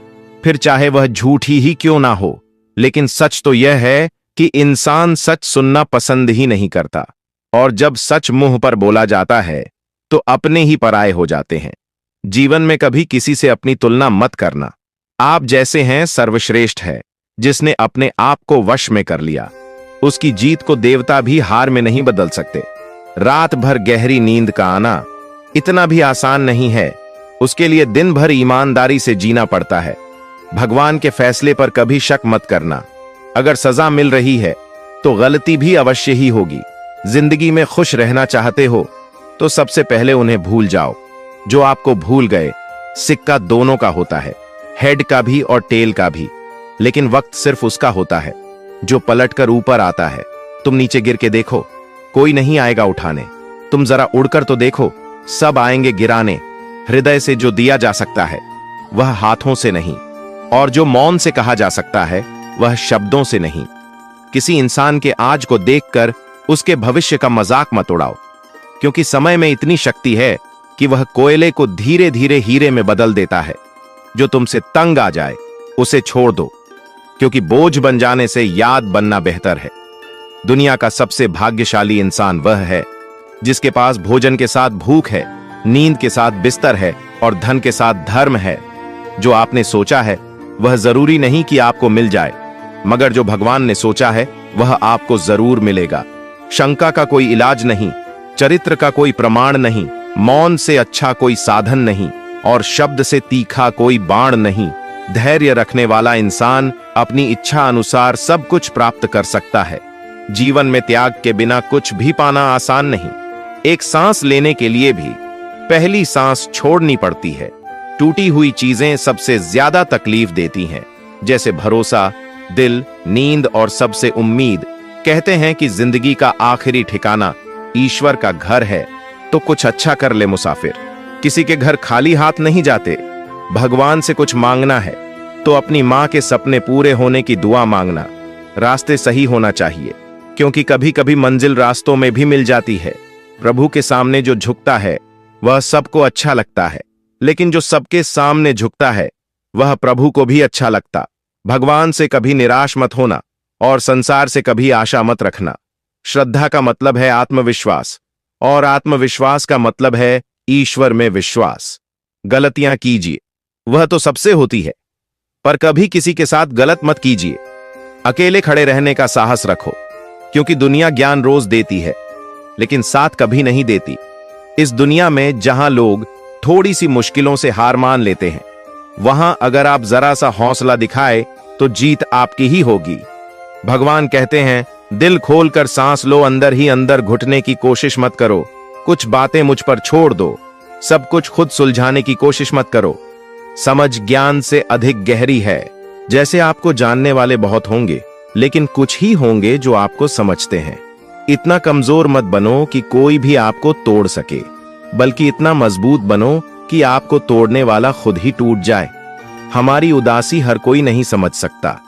C: फिर चाहे वह झूठी ही क्यों ना हो, लेकिन सच तो यह है कि इंसान सच सुनना पसंद ही नहीं करता और जब सच मुंह पर बोला जाता है तो अपने ही पराये हो जाते हैं। जीवन में कभी किसी से अपनी तुलना मत करना। आप जैसे हैं सर्वश्रेष्ठ है। जिसने अपने आप को वश में कर लिया, उसकी जीत को देवता भी हार में नहीं बदल सकते। रात भर गहरी नींद का आना इतना भी आसान नहीं है, उसके लिए दिन भर ईमानदारी से जीना पड़ता है। भगवान के फैसले पर कभी शक मत करना। अगर सजा मिल रही है तो गलती भी अवश्य ही होगी। जिंदगी में खुश रहना चाहते हो तो सबसे पहले उन्हें भूल जाओ जो आपको भूल गए। सिक्का दोनों का होता है, हेड का भी और टेल का भी, लेकिन वक्त सिर्फ उसका होता है जो पलटकर ऊपर आता है। तुम नीचे गिर के देखो, कोई नहीं आएगा उठाने। तुम जरा उड़कर तो देखो, सब आएंगे गिराने। हृदय से जो दिया जा सकता है वह हाथों से नहीं, और जो मौन से कहा जा सकता है वह शब्दों से नहीं। किसी इंसान के आज को देखकर उसके भविष्य का मजाक मत उड़ाओ, क्योंकि समय में इतनी शक्ति है कि वह कोयले को धीरे धीरे हीरे में बदल देता है। जो तुमसे तंग आ जाए उसे छोड़ दो, क्योंकि बोझ बन जाने से याद बनना बेहतर है। दुनिया का सबसे भाग्यशाली इंसान वह है जिसके पास भोजन के साथ भूख है, नींद के साथ बिस्तर है और धन के साथ धर्म है। जो आपने सोचा है वह जरूरी नहीं कि आपको मिल जाए, मगर जो भगवान ने सोचा है वह आपको जरूर मिलेगा। शंका का कोई इलाज नहीं, चरित्र का कोई प्रमाण नहीं, मौन से अच्छा कोई साधन नहीं और शब्द से तीखा कोई बाण नहीं। धैर्य रखने वाला इंसान अपनी इच्छा अनुसार सब कुछ प्राप्त कर सकता है। जीवन में त्याग के बिना कुछ भी पाना आसान नहीं। एक सांस लेने के लिए भी पहली सांस छोड़नी पड़ती है। टूटी हुई चीजें सबसे ज्यादा तकलीफ देती हैं, जैसे भरोसा, दिल, नींद और सबसे उम्मीद। कहते हैं कि जिंदगी का आखिरी ठिकाना ईश्वर का घर है, तो कुछ अच्छा कर ले मुसाफिर। किसी के घर खाली हाथ नहीं जाते। भगवान से कुछ मांगना है तो अपनी मां के सपने पूरे होने की दुआ मांगना। रास्ते सही होना चाहिए, क्योंकि कभी कभी मंजिल रास्तों में भी मिल जाती है। प्रभु के सामने जो झुकता है वह सबको अच्छा लगता है, लेकिन जो सबके सामने झुकता है वह प्रभु को भी अच्छा लगता। भगवान से कभी निराश मत होना और संसार से कभी आशा मत रखना। श्रद्धा का मतलब है आत्मविश्वास और आत्मविश्वास का मतलब है ईश्वर में विश्वास। गलतियां कीजिए, वह तो सबसे होती है, पर कभी किसी के साथ गलत मत कीजिए। अकेले खड़े रहने का साहस रखो, क्योंकि दुनिया ज्ञान रोज देती है लेकिन साथ कभी नहीं देती। इस दुनिया में जहां लोग थोड़ी सी मुश्किलों से हार मान लेते हैं। वहां अगर आप जरा सा हौसला दिखाए तो जीत आपकी ही होगी। भगवान कहते हैं, दिल खोलकर सांस लो, अंदर ही अंदर घुटने की कोशिश मत करो, कुछ बातें मुझ पर छोड़ दो, सब कुछ खुद सुलझाने की कोशिश मत करो। समझ ज्ञान से अधिक गहरी है। जैसे आपको जानने वाले बहुत होंगे, लेकिन कुछ ही होंगे जो आपको समझते हैं। इतना कमजोर मत बनो कि कोई भी आपको तोड़ सके, बल्कि इतना मजबूत बनो कि आपको तोड़ने वाला खुद ही टूट जाए। हमारी उदासी हर कोई नहीं समझ सकता,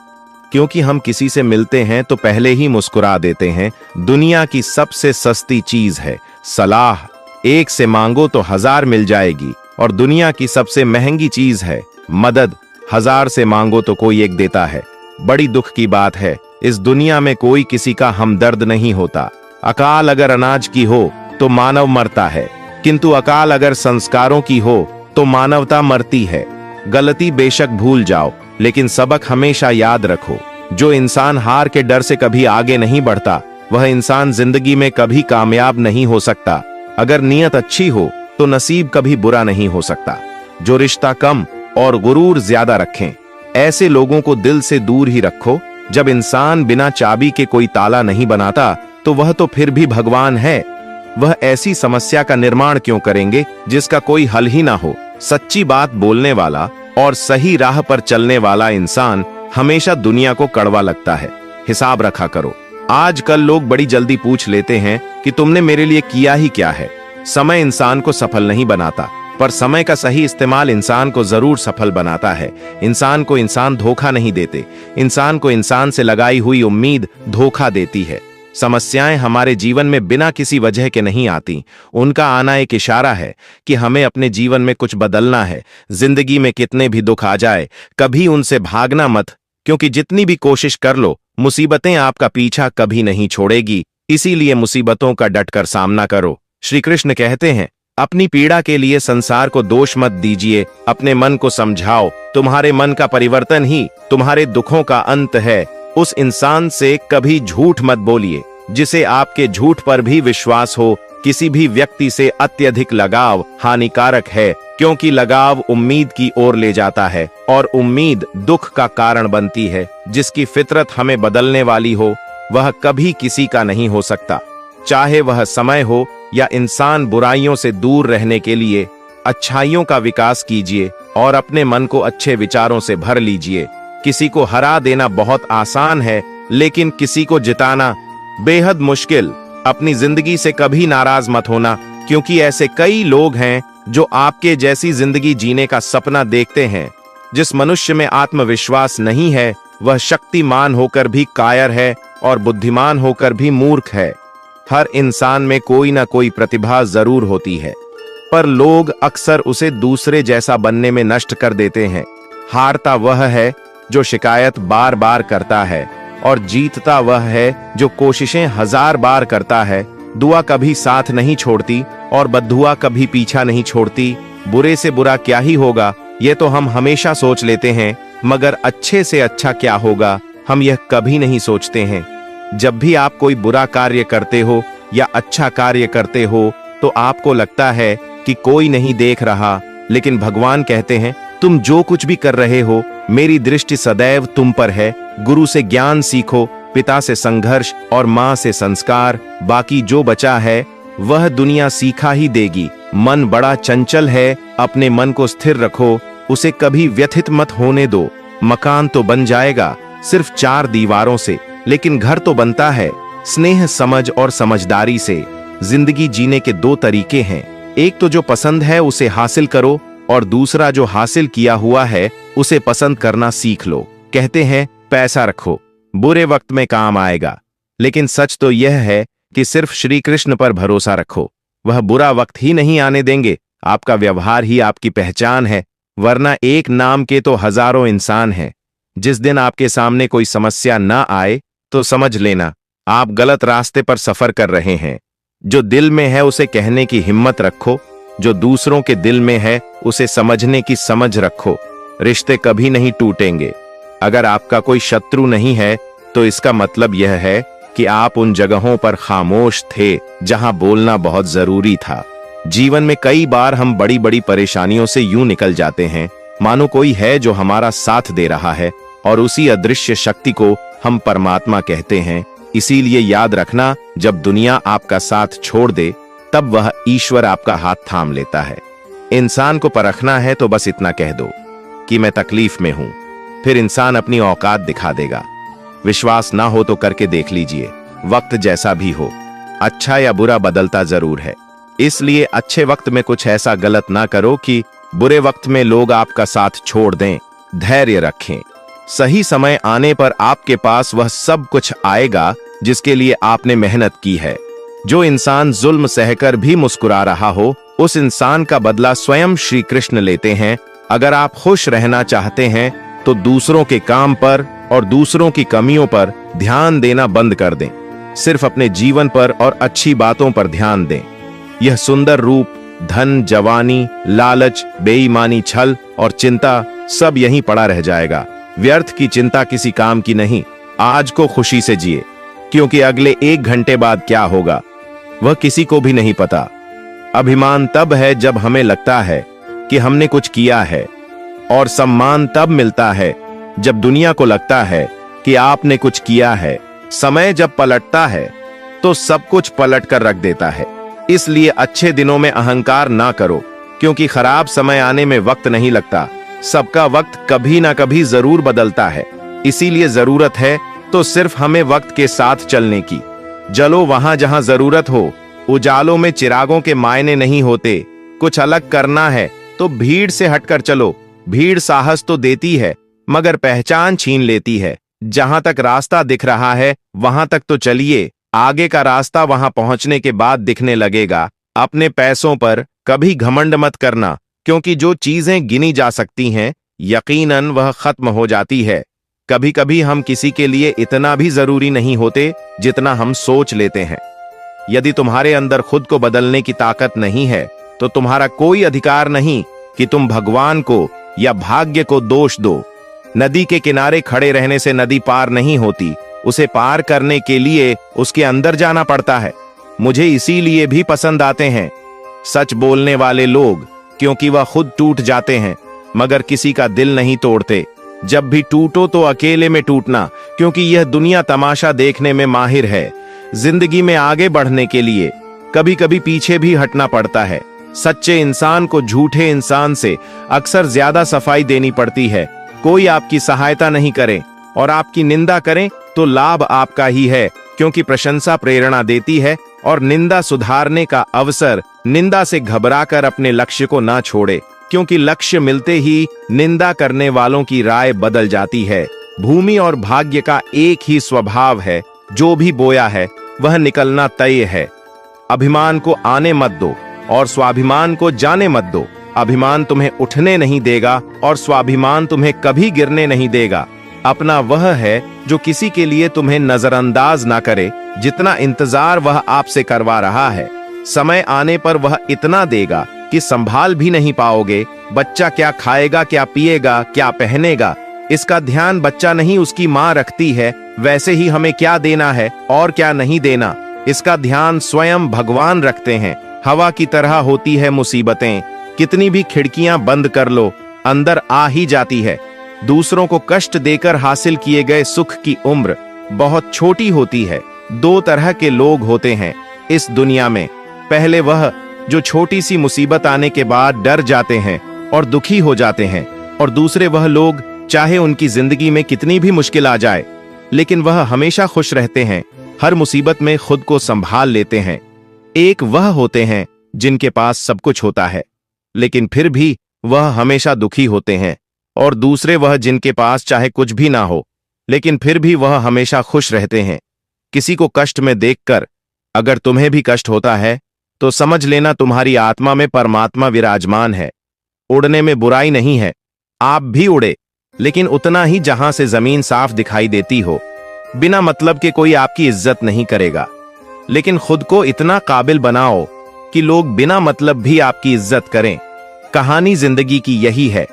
C: क्योंकि हम किसी से मिलते हैं तो पहले ही मुस्कुरा देते हैं। दुनिया की सबसे सस्ती चीज है सलाह, एक से मांगो तो 1000 मिल जाएगी। और दुनिया की सबसे महंगी चीज है मदद, 1000 से मांगो तो कोई एक देता है। बड़ी दुख की बात है, इस दुनिया में कोई किसी का हमदर्द नहीं होता। अकाल अगर अनाज की हो तो मानव मरता है, किंतु अकाल अगर संस्कारों की हो तो मानवता मरती है। गलती बेशक भूल जाओ, लेकिन सबक हमेशा याद रखो। जो इंसान हार के डर से कभी आगे नहीं बढ़ता, वह इंसान जिंदगी में कभी कामयाब नहीं हो सकता। अगर नीयत अच्छी हो तो नसीब कभी बुरा नहीं हो सकता। जो रिश्ता कम और गुरूर ज्यादा रखें, ऐसे लोगों को दिल से दूर ही रखो। जब इंसान बिना चाबी के कोई ताला नहीं बनाता, तो वह तो फिर भी भगवान है। वह ऐसी समस्या का निर्माण क्यों करेंगे जिसका कोई हल ही ना हो। सच्ची बात बोलने वाला और सही राह पर चलने वाला इंसान हमेशा दुनिया को कड़वा लगता है। हिसाब रखा करो। आजकल लोग बड़ी जल्दी पूछ लेते हैं कि तुमने मेरे लिए किया ही क्या है। समय इंसान को सफल नहीं बनाता, पर समय का सही इस्तेमाल इंसान को जरूर सफल बनाता है। इंसान को इंसान धोखा नहीं देते, इंसान को इंसान से लगाई हुई उम्मीद धोखा देती है। समस्याएं हमारे जीवन में बिना किसी वजह के नहीं आती, उनका आना एक इशारा है कि हमें अपने जीवन में कुछ बदलना है। जिंदगी में कितने भी दुख आ जाए, कभी उनसे भागना मत, क्योंकि जितनी भी कोशिश कर लो, मुसीबतें आपका पीछा कभी नहीं छोड़ेगी। इसीलिए मुसीबतों का डटकर सामना करो। श्री कृष्ण कहते हैं, अपनी पीड़ा के लिए संसार को दोष मत दीजिए, अपने मन को समझाओ। तुम्हारे मन का परिवर्तन ही तुम्हारे दुखों का अंत है। उस इंसान से कभी झूठ मत बोलिए जिसे आपके झूठ पर भी विश्वास हो। किसी भी व्यक्ति से अत्यधिक लगाव हानिकारक है, क्योंकि लगाव उम्मीद की ओर ले जाता है और उम्मीद दुख का कारण बनती है। जिसकी फितरत हमें बदलने वाली हो, वह कभी किसी का नहीं हो सकता, चाहे वह समय हो या इंसान। बुराइयों से दूर रहने के लिए अच्छाइयों का विकास कीजिए और अपने मन को अच्छे विचारों से भर लीजिए। किसी को हरा देना बहुत आसान है, लेकिन किसी को जिताना बेहद मुश्किल। अपनी जिंदगी से कभी नाराज मत होना, क्योंकि ऐसे कई लोग हैं जो आपके जैसी जिंदगी जीने का सपना देखते हैं। जिस मनुष्य में आत्मविश्वास नहीं है, वह शक्तिमान होकर भी कायर है और बुद्धिमान होकर भी मूर्ख है। हर इंसान में कोई ना कोई प्रतिभा जरूर होती है, पर लोग अक्सर उसे दूसरे जैसा बनने में नष्ट कर देते हैं। हारता वह है जो शिकायत बार बार करता है, और जीतता वह है जो कोशिशें 1000 बार करता है। दुआ कभी साथ नहीं छोड़ती और बद्दुआ कभी पीछा नहीं छोड़ती। बुरे से बुरा क्या ही होगा, ये तो हम हमेशा सोच लेते हैं, मगर अच्छे से अच्छा क्या होगा, हम यह कभी नहीं सोचते हैं। जब भी आप कोई बुरा कार्य करते हो या अच्छा कार्य करते हो, तो आपको लगता है कि कोई नहीं देख रहा, लेकिन भगवान कहते हैं, तुम जो कुछ भी कर रहे हो, मेरी दृष्टि सदैव तुम पर है। गुरु से ज्ञान सीखो, पिता से संघर्ष और माँ से संस्कार, बाकी जो बचा है वह दुनिया सीखा ही देगी। मन बड़ा चंचल है, अपने मन को स्थिर रखो, उसे कभी व्यथित मत होने दो। मकान तो बन जाएगा सिर्फ 4 दीवारों से, लेकिन घर तो बनता है स्नेह, समझ और समझदारी से। जिंदगी जीने के 2 तरीके हैं, एक तो जो पसंद है उसे हासिल करो, और दूसरा जो हासिल किया हुआ है उसे पसंद करना सीख लो। कहते हैं पैसा रखो, बुरे वक्त में काम आएगा, लेकिन सच तो यह है कि सिर्फ श्री कृष्ण पर भरोसा रखो, वह बुरा वक्त ही नहीं आने देंगे। आपका व्यवहार ही आपकी पहचान है, वरना एक नाम के तो हजारों इंसान हैं। जिस दिन आपके सामने कोई समस्या ना आए तो समझ लेना आप गलत रास्ते पर सफर कर रहे हैं। जो दिल में है उसे कहने की हिम्मत रखो, जो दूसरों के दिल में है उसे समझने की समझ रखो। रिश्ते कभी नहीं टूटेंगे। अगर आपका कोई शत्रु नहीं है तो इसका मतलब यह है कि आप उन जगहों पर खामोश थे जहां बोलना बहुत जरूरी था। जीवन में कई बार हम बड़ी बड़ी परेशानियों से यूं निकल जाते हैं मानो कोई है जो हमारा साथ दे रहा है, और उसी अदृश्य शक्ति को हम परमात्मा कहते हैं। इसीलिए याद रखना, जब दुनिया आपका साथ छोड़ दे तब वह ईश्वर आपका हाथ थाम लेता है। इंसान को परखना है तो बस इतना कह दो कि मैं तकलीफ में हूं, फिर इंसान अपनी औकात दिखा देगा। विश्वास ना हो तो करके देख लीजिए। वक्त जैसा भी हो, अच्छा या बुरा बदलता जरूर है। इसलिए अच्छे वक्त में कुछ ऐसा गलत ना करो कि बुरे वक्त में लोग आपका साथ छोड़ दें। धैर्य रखें, सही समय आने पर आपके पास वह सब कुछ आएगा जिसके लिए आपने मेहनत की है। जो इंसान जुल्म सहकर भी मुस्कुरा रहा हो, उस इंसान का बदला स्वयं श्री कृष्ण लेते हैं। अगर आप खुश रहना चाहते हैं तो दूसरों के काम पर और दूसरों की कमियों पर ध्यान देना बंद कर दें। सिर्फ अपने जीवन पर और अच्छी बातों पर ध्यान दें। यह सुंदर रूप, धन, जवानी, लालच, बेईमानी, छल और चिंता सब यहीं पड़ा रह जाएगा। व्यर्थ की चिंता किसी काम की नहीं। आज को खुशी से जिए, क्योंकि अगले 1 घंटे बाद क्या होगा वह किसी को भी नहीं पता। अभिमान तब है जब हमें लगता है कि हमने कुछ किया है, और सम्मान तब मिलता है जब दुनिया को लगता है कि आपने कुछ किया है। समय जब पलटता है तो सब कुछ पलट कर रख देता है। इसलिए अच्छे दिनों में अहंकार ना करो, क्योंकि खराब समय आने में वक्त नहीं लगता। सबका वक्त कभी ना कभी जरूर बदलता है। इसीलिए जरूरत है तो सिर्फ हमें वक्त के साथ चलने की। जलो वहां जहां जरूरत हो। उजालों में चिरागों के मायने नहीं होते। कुछ अलग करना है तो भीड़ से हटकर चलो। भीड़ साहस तो देती है मगर पहचान छीन लेती है। जहां तक रास्ता दिख रहा है वहां तक तो चलिए। आगे का रास्ता वहां पहुंचने के बाद दिखने लगेगा। अपने पैसों पर कभी घमंड मत करना, क्योंकि जो चीजें गिनी जा सकती हैं यकीनन वह खत्म हो जाती है। कभी कभी हम किसी के लिए इतना भी जरूरी नहीं होते जितना हम सोच लेते हैं। यदि तुम्हारे अंदर खुद को बदलने की ताकत नहीं है तो तुम्हारा कोई अधिकार नहीं कि तुम भगवान को या भाग्य को दोष दो। नदी के किनारे खड़े रहने से नदी पार नहीं होती। उसे पार करने के लिए उसके अंदर जाना पड़ता है। मुझे इसीलिए भी पसंद आते हैं सच बोलने वाले लोग, क्योंकि वह खुद टूट जाते हैं मगर किसी का दिल नहीं तोड़ते। जब भी टूटो तो अकेले में टूटना, क्योंकि यह दुनिया तमाशा देखने में माहिर है। जिंदगी में आगे बढ़ने के लिए कभी कभी पीछे भी हटना पड़ता है। सच्चे इंसान को झूठे इंसान से अक्सर ज्यादा सफाई देनी पड़ती है। कोई आपकी सहायता नहीं करे और आपकी निंदा करें तो लाभ आपका ही है, क्योंकि प्रशंसा प्रेरणा देती है और निंदा सुधारने का अवसर। निंदा से घबराकर अपने लक्ष्य को ना छोड़े, क्योंकि लक्ष्य मिलते ही निंदा करने वालों की राय बदल जाती है। भूमि और भाग्य का एक ही स्वभाव है, जो भी बोया है वह निकलना तय है। अभिमान को आने मत दो और स्वाभिमान को जाने मत दो। अभिमान तुम्हें उठने नहीं देगा और स्वाभिमान तुम्हें कभी गिरने नहीं देगा। अपना वह है जो किसी के लिए तुम्हें नजरअंदाज ना करे। जितना इंतजार वह आपसे करवा रहा है, समय आने पर वह इतना देगा कि संभाल भी नहीं पाओगे। बच्चा क्या खाएगा, क्या पिएगा, क्या पहनेगा, इसका ध्यान बच्चा नहीं उसकी माँ रखती है। वैसे ही हमें क्या देना है और क्या नहीं देना, इसका ध्यान स्वयं भगवान रखते हैं। हवा की तरह होती है मुसीबतें। कितनी भी खिड़कियां बंद कर लो, अंदर आ ही जाती है। दूसरों को कष्ट देकर हासिल किए गए सुख की उम्र बहुत छोटी होती है। 2 तरह के लोग होते हैं इस दुनिया में। पहले वह जो छोटी सी मुसीबत आने के बाद डर जाते हैं और दुखी हो जाते हैं, और दूसरे वह लोग चाहे उनकी जिंदगी में कितनी भी मुश्किल आ जाए लेकिन वह हमेशा खुश रहते हैं, हर मुसीबत में खुद को संभाल लेते हैं। एक वह होते हैं जिनके पास सब कुछ होता है लेकिन फिर भी वह हमेशा दुखी होते हैं, और दूसरे वह जिनके पास चाहे कुछ भी ना हो लेकिन फिर भी वह हमेशा खुश रहते हैं। किसी को कष्ट में देखकर अगर तुम्हें भी कष्ट होता है तो समझ लेना तुम्हारी आत्मा में परमात्मा विराजमान है। उड़ने में बुराई नहीं है, आप भी उड़े, लेकिन उतना ही जहां से जमीन साफ दिखाई देती हो। बिना मतलब के कोई आपकी इज्जत नहीं करेगा, लेकिन खुद को इतना काबिल बनाओ कि लोग बिना मतलब भी आपकी इज्जत करें। कहानी जिंदगी की यही है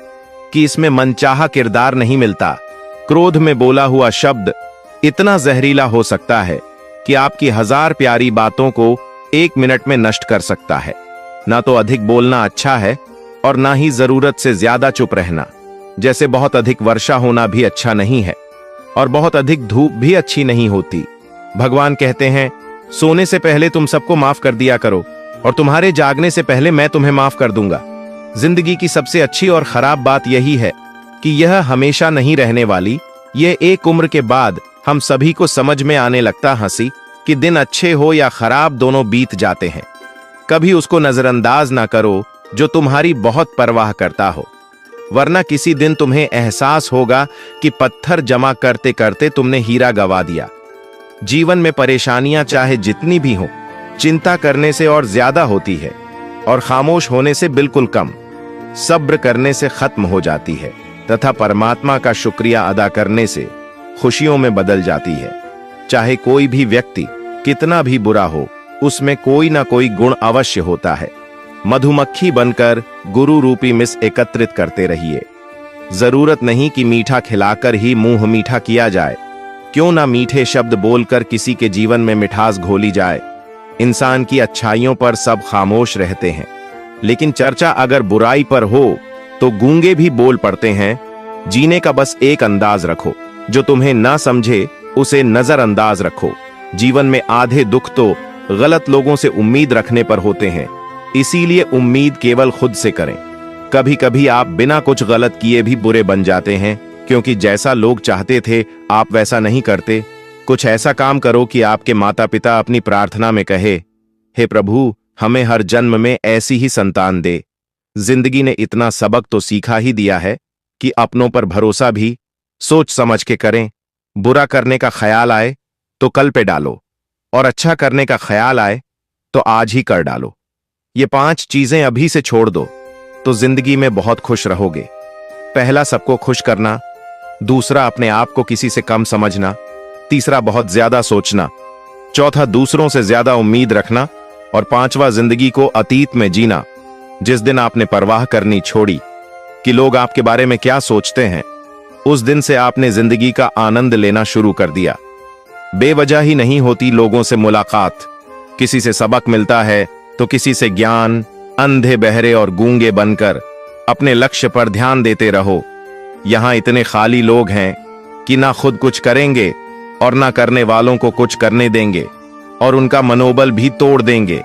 C: कि इसमें मनचाहा किरदार नहीं मिलता। क्रोध में बोला हुआ शब्द इतना जहरीला हो सकता है कि आपकी 1000 प्यारी बातों को 1 मिनट में नष्ट कर सकता है। ना तो अधिक बोलना अच्छा है और ना ही जरूरत से ज्यादा चुप रहना। जैसे बहुत अधिक वर्षा होना भी अच्छा नहीं है और बहुत अधिक धूप भी अच्छी नहीं होती। भगवान कहते हैं, सोने से पहले तुम सबको माफ कर दिया करो और तुम्हारे जागने से पहले मैं तुम्हें माफ कर दूंगा। जिंदगी की सबसे अच्छी और खराब बात यही है कि यह हमेशा नहीं रहने वाली। यह एक उम्र के बाद हम सभी को समझ में आने लगता हंसी कि दिन अच्छे हो या खराब दोनों बीत जाते हैं। कभी उसको नजरअंदाज ना करो जो तुम्हारी बहुत परवाह करता हो, वरना किसी दिन तुम्हें एहसास होगा कि पत्थर जमा करते करते तुमने हीरा गवा दिया। जीवन में परेशानियां चाहे जितनी भी हो, चिंता करने से और ज्यादा होती है और खामोश होने से बिल्कुल कम। सब्र करने से खत्म हो जाती है तथा परमात्मा का शुक्रिया अदा करने से खुशियों में बदल जाती है। चाहे कोई भी व्यक्ति कितना भी बुरा हो, उसमें कोई ना कोई गुण अवश्य होता है। मधुमक्खी बनकर गुरु रूपी मिस एकत्रित करते रहिए। जरूरत नहीं कि मीठा खिलाकर ही मुंह मीठा किया जाए। क्यों ना मीठे शब्द बोलकर किसी के जीवन में मिठास घोली जाए। इंसान की अच्छाइयों पर सब खामोश रहते हैं, लेकिन चर्चा अगर बुराई पर हो तो गूंगे भी बोल पड़ते हैं। जीने का बस एक अंदाज रखो, जो तुम्हें ना समझे उसे नजरअंदाज रखो। जीवन में आधे दुख तो गलत लोगों से उम्मीद रखने पर होते हैं, इसीलिए उम्मीद केवल खुद से करें। कभी कभी आप बिना कुछ गलत किए भी बुरे बन जाते हैं, क्योंकि जैसा लोग चाहते थे आप वैसा नहीं करते। कुछ ऐसा काम करो कि आपके माता पिता अपनी प्रार्थना में कहे, हे प्रभु हमें हर जन्म में ऐसी ही संतान दे। जिंदगी ने इतना सबक तो सीखा ही दिया है कि अपनों पर भरोसा भी सोच समझ के करें। बुरा करने का ख्याल आए तो कल पे डालो और अच्छा करने का ख्याल आए तो आज ही कर डालो। ये 5 चीजें अभी से छोड़ दो तो जिंदगी में बहुत खुश रहोगे। पहला, सबको खुश करना। दूसरा, अपने आप को किसी से कम समझना। तीसरा, बहुत ज्यादा सोचना। चौथा, दूसरों से ज्यादा उम्मीद रखना। और 5वां, जिंदगी को अतीत में जीना। जिस दिन आपने परवाह करनी छोड़ी कि लोग आपके बारे में क्या सोचते हैं, उस दिन से आपने जिंदगी का आनंद लेना शुरू कर दिया। बेवजह ही नहीं होती लोगों से मुलाकात। किसी से सबक मिलता है तो किसी से ज्ञान। अंधे बहरे और गूंगे बनकर अपने लक्ष्य पर ध्यान देते रहो। यहां इतने खाली लोग हैं कि ना खुद कुछ करेंगे और ना करने वालों को कुछ करने देंगे और उनका मनोबल भी तोड़ देंगे।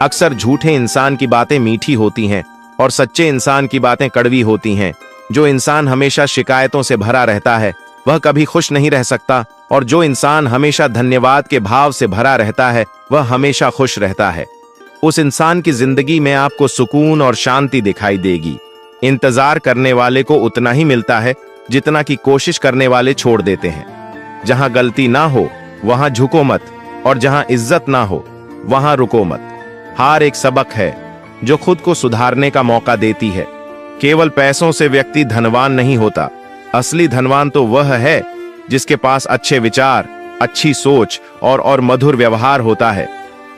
C: अक्सर झूठे इंसान की बातें मीठी होती हैं और सच्चे इंसान की बातें कड़वी होती हैं। जो इंसान हमेशा शिकायतों से भरा रहता है वह कभी खुश नहीं रह सकता, और जो इंसान हमेशा धन्यवाद के भाव से भरा रहता है वह हमेशा खुश रहता है। उस इंसान की जिंदगी में आपको सुकून और शांति दिखाई देगी। इंतजार करने वाले को उतना ही मिलता है जितना कि कोशिश करने वाले छोड़ देते हैं। जहां गलती ना हो वहां झुको मत, और जहां इज्जत ना हो वहां रुको मत। हार एक सबक है जो खुद को सुधारने का मौका देती है। केवल पैसों से व्यक्ति धनवान नहीं होता। असली धनवान तो वह है जिसके पास अच्छे विचार, अच्छी सोच और मधुर व्यवहार होता है।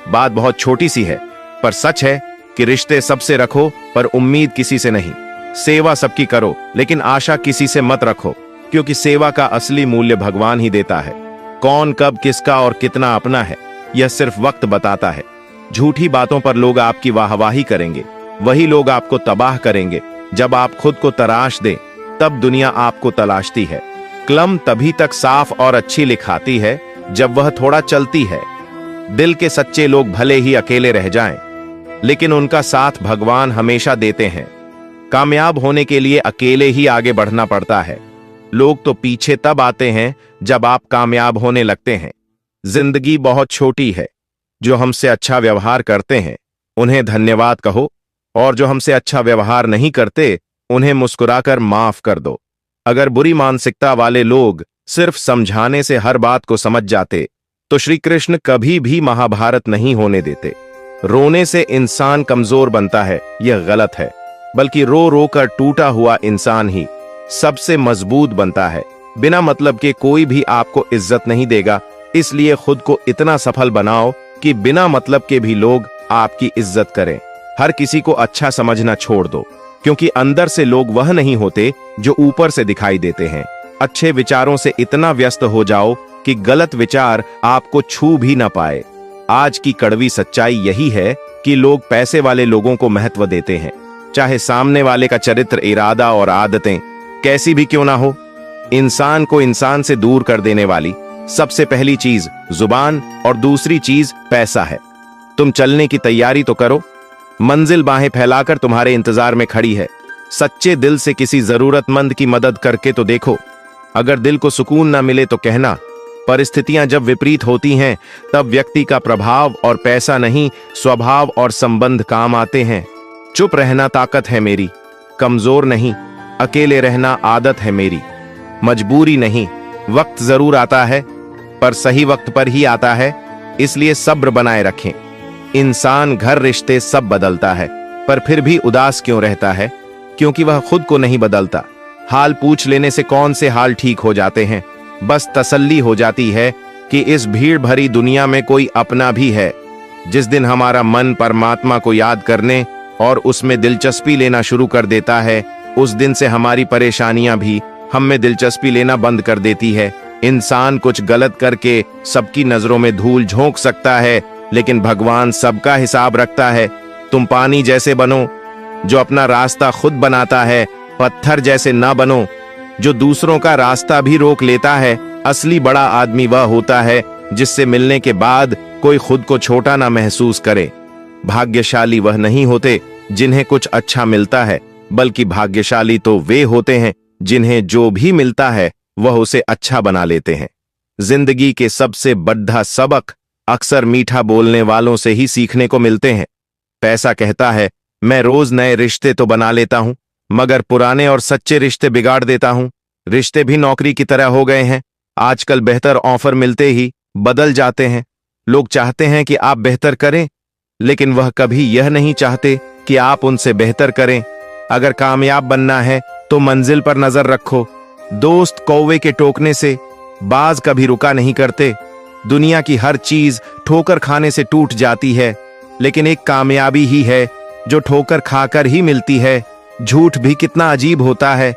C: बात बहुत छोटी सी है पर सच है कि रिश्ते सबसे रखो पर उम्मीद किसी से नहीं। सेवा सबकी करो लेकिन आशा किसी से मत रखो, क्योंकि सेवा का असली मूल्य भगवान ही देता है। कौन कब किसका और कितना अपना है यह सिर्फ वक्त बताता है। झूठी बातों पर लोग आपकी वाहवाही करेंगे, वही लोग आपको तबाह करेंगे। जब आप खुद को तराश दें तब दुनिया आपको तलाशती है। कलम तभी तक साफ और अच्छी लिखाती है जब वह थोड़ा चलती है। दिल के सच्चे लोग भले ही अकेले रह जाएं, लेकिन उनका साथ भगवान हमेशा देते हैं। कामयाब होने के लिए अकेले ही आगे बढ़ना पड़ता है। लोग तो पीछे तब आते हैं जब आप कामयाब होने लगते हैं। जिंदगी बहुत छोटी है। जो हमसे अच्छा व्यवहार करते हैं उन्हें धन्यवाद कहो, और जो हमसे अच्छा व्यवहार नहीं करते उन्हें मुस्कुराकर माफ कर दो। अगर बुरी मानसिकता वाले लोग सिर्फ समझाने से हर बात को समझ जाते तो श्री कृष्ण कभी भी महाभारत नहीं होने देते। रोने से इंसान कमजोर बनता है यह गलत है, बल्कि रो रो कर टूटा हुआ इंसान ही सबसे मजबूत बनता है। बिना मतलब के कोई भी आपको इज्जत नहीं देगा, इसलिए खुद को इतना सफल बनाओ कि बिना मतलब के भी लोग आपकी इज्जत करें। हर किसी को अच्छा समझना छोड़ दो, क्योंकि अंदर से लोग वह नहीं होते जो ऊपर से दिखाई देते हैं। अच्छे विचारों से इतना व्यस्त हो जाओ कि गलत विचार आपको छू भी ना पाए। आज की कड़वी सच्चाई यही है कि लोग पैसे वाले लोगों को महत्व देते हैं, चाहे सामने वाले का चरित्र, इरादा और आदतें कैसी भी क्यों ना हो। इंसान को इंसान से दूर कर देने वाली सबसे पहली चीज जुबान और दूसरी चीज पैसा है। तुम चलने की तैयारी तो करो, मंजिल बाहें फैलाकर तुम्हारे इंतजार में खड़ी है। सच्चे दिल से किसी जरूरतमंद की मदद करके तो देखो। अगर दिल को सुकून ना मिले तो कहना। परिस्थितियां जब विपरीत होती हैं तब व्यक्ति का प्रभाव और पैसा नहीं, स्वभाव और संबंध काम आते हैं। चुप रहना ताकत है मेरी, कमजोर नहीं। अकेले रहना आदत है मेरी, मजबूरी नहीं। वक्त जरूर आता है पर सही वक्त पर ही आता है, इसलिए सब्र बनाए रखें। इंसान, घर, रिश्ते सब बदलता है पर फिर भी उदास क्यों रहता है? क्योंकि वह खुद को नहीं बदलता। हाल पूछ लेने से कौन से हाल ठीक हो जाते हैं? बस तसल्ली हो जाती है कि इस भीड़ भरी दुनिया में कोई अपना भी है। जिस दिन हमारा मन परमात्मा को याद करने और उसमें दिलचस्पी लेना शुरू कर देता है, उस दिन से हमारी परेशानियां भी हम में दिलचस्पी लेना बंद कर देती है। इंसान कुछ गलत करके सबकी नजरों में धूल झोंक सकता है, लेकिन भगवान सबका हिसाब रखता है। तुम पानी जैसे बनो जो अपना रास्ता खुद बनाता है, पत्थर जैसे ना बनो जो दूसरों का रास्ता भी रोक लेता है। असली बड़ा आदमी वह होता है जिससे मिलने के बाद कोई खुद को छोटा ना महसूस करे। भाग्यशाली वह नहीं होते जिन्हें कुछ अच्छा मिलता है, बल्कि भाग्यशाली तो वे होते हैं जिन्हें जो भी मिलता है वह उसे अच्छा बना लेते हैं। जिंदगी के सबसे बड़ा सबक अक्सर मीठा बोलने वालों से ही सीखने को मिलते हैं। पैसा कहता है, मैं रोज नए रिश्ते तो बना लेता हूं, मगर पुराने और सच्चे रिश्ते बिगाड़ देता हूं। रिश्ते भी नौकरी की तरह हो गए हैं। आजकल बेहतर ऑफर मिलते ही बदल जाते हैं। लोग चाहते हैं कि आप बेहतर करें, लेकिन वह कभी यह नहीं चाहते कि आप उनसे बेहतर करें। अगर कामयाब बनना है तो मंजिल पर नजर रखो। दोस्त कौवे के टोकने से बाज कभी रुका नहीं करते। दुनिया की हर चीज ठोकर खाने से टूट जाती है, लेकिन एक कामयाबी ही है जो ठोकर खाकर ही मिलती है। झूठ भी कितना अजीब होता है।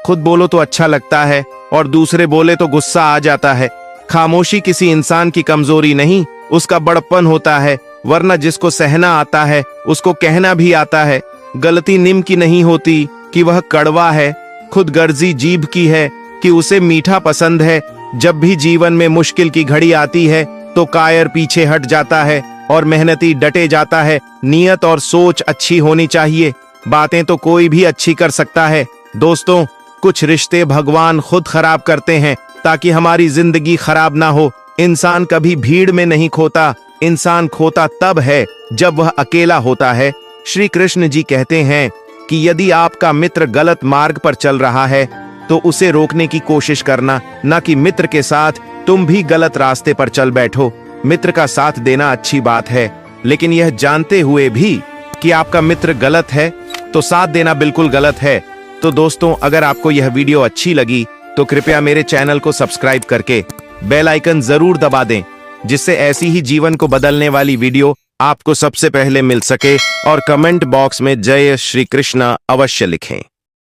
C: खुद बोलो तो अच्छा लगता है और दूसरे बोले तो गुस्सा आ जाता है। खामोशी किसी इंसान की कमजोरी नहीं, उसका बड़प्पन होता है। वरना जिसको सहना आता है उसको कहना भी आता है। गलती निम की नहीं होती कि वह कड़वा है, खुद गर्जी जीभ की है कि उसे मीठा पसंद है। जब भी जीवन में मुश्किल की घड़ी आती है तो कायर पीछे हट जाता है और मेहनती डटे जाता है। नियत और सोच अच्छी होनी चाहिए। बातें तो कोई भी अच्छी कर सकता है। दोस्तों, कुछ रिश्ते भगवान खुद खराब करते हैं ताकि हमारी जिंदगी खराब ना हो। इंसान कभी भीड़ में नहीं खोता, इंसान खोता तब है जब वह अकेला होता है। श्री कृष्ण जी कहते हैं कि यदि आपका मित्र गलत मार्ग पर चल रहा है तो उसे रोकने की कोशिश करना, न कि मित्र के साथ तुम भी गलत रास्ते पर चल बैठो। मित्र का साथ देना अच्छी बात है, लेकिन यह जानते हुए भी कि आपका मित्र गलत है तो साथ देना बिल्कुल गलत है। तो दोस्तों, अगर आपको यह वीडियो अच्छी लगी तो कृपया मेरे चैनल को सब्सक्राइब करके बेल आइकन जरूर दबा दें, जिससे ऐसी ही जीवन को बदलने वाली वीडियो आपको सबसे पहले मिल सके। और कमेंट बॉक्स में जय श्री कृष्ण अवश्य लिखें।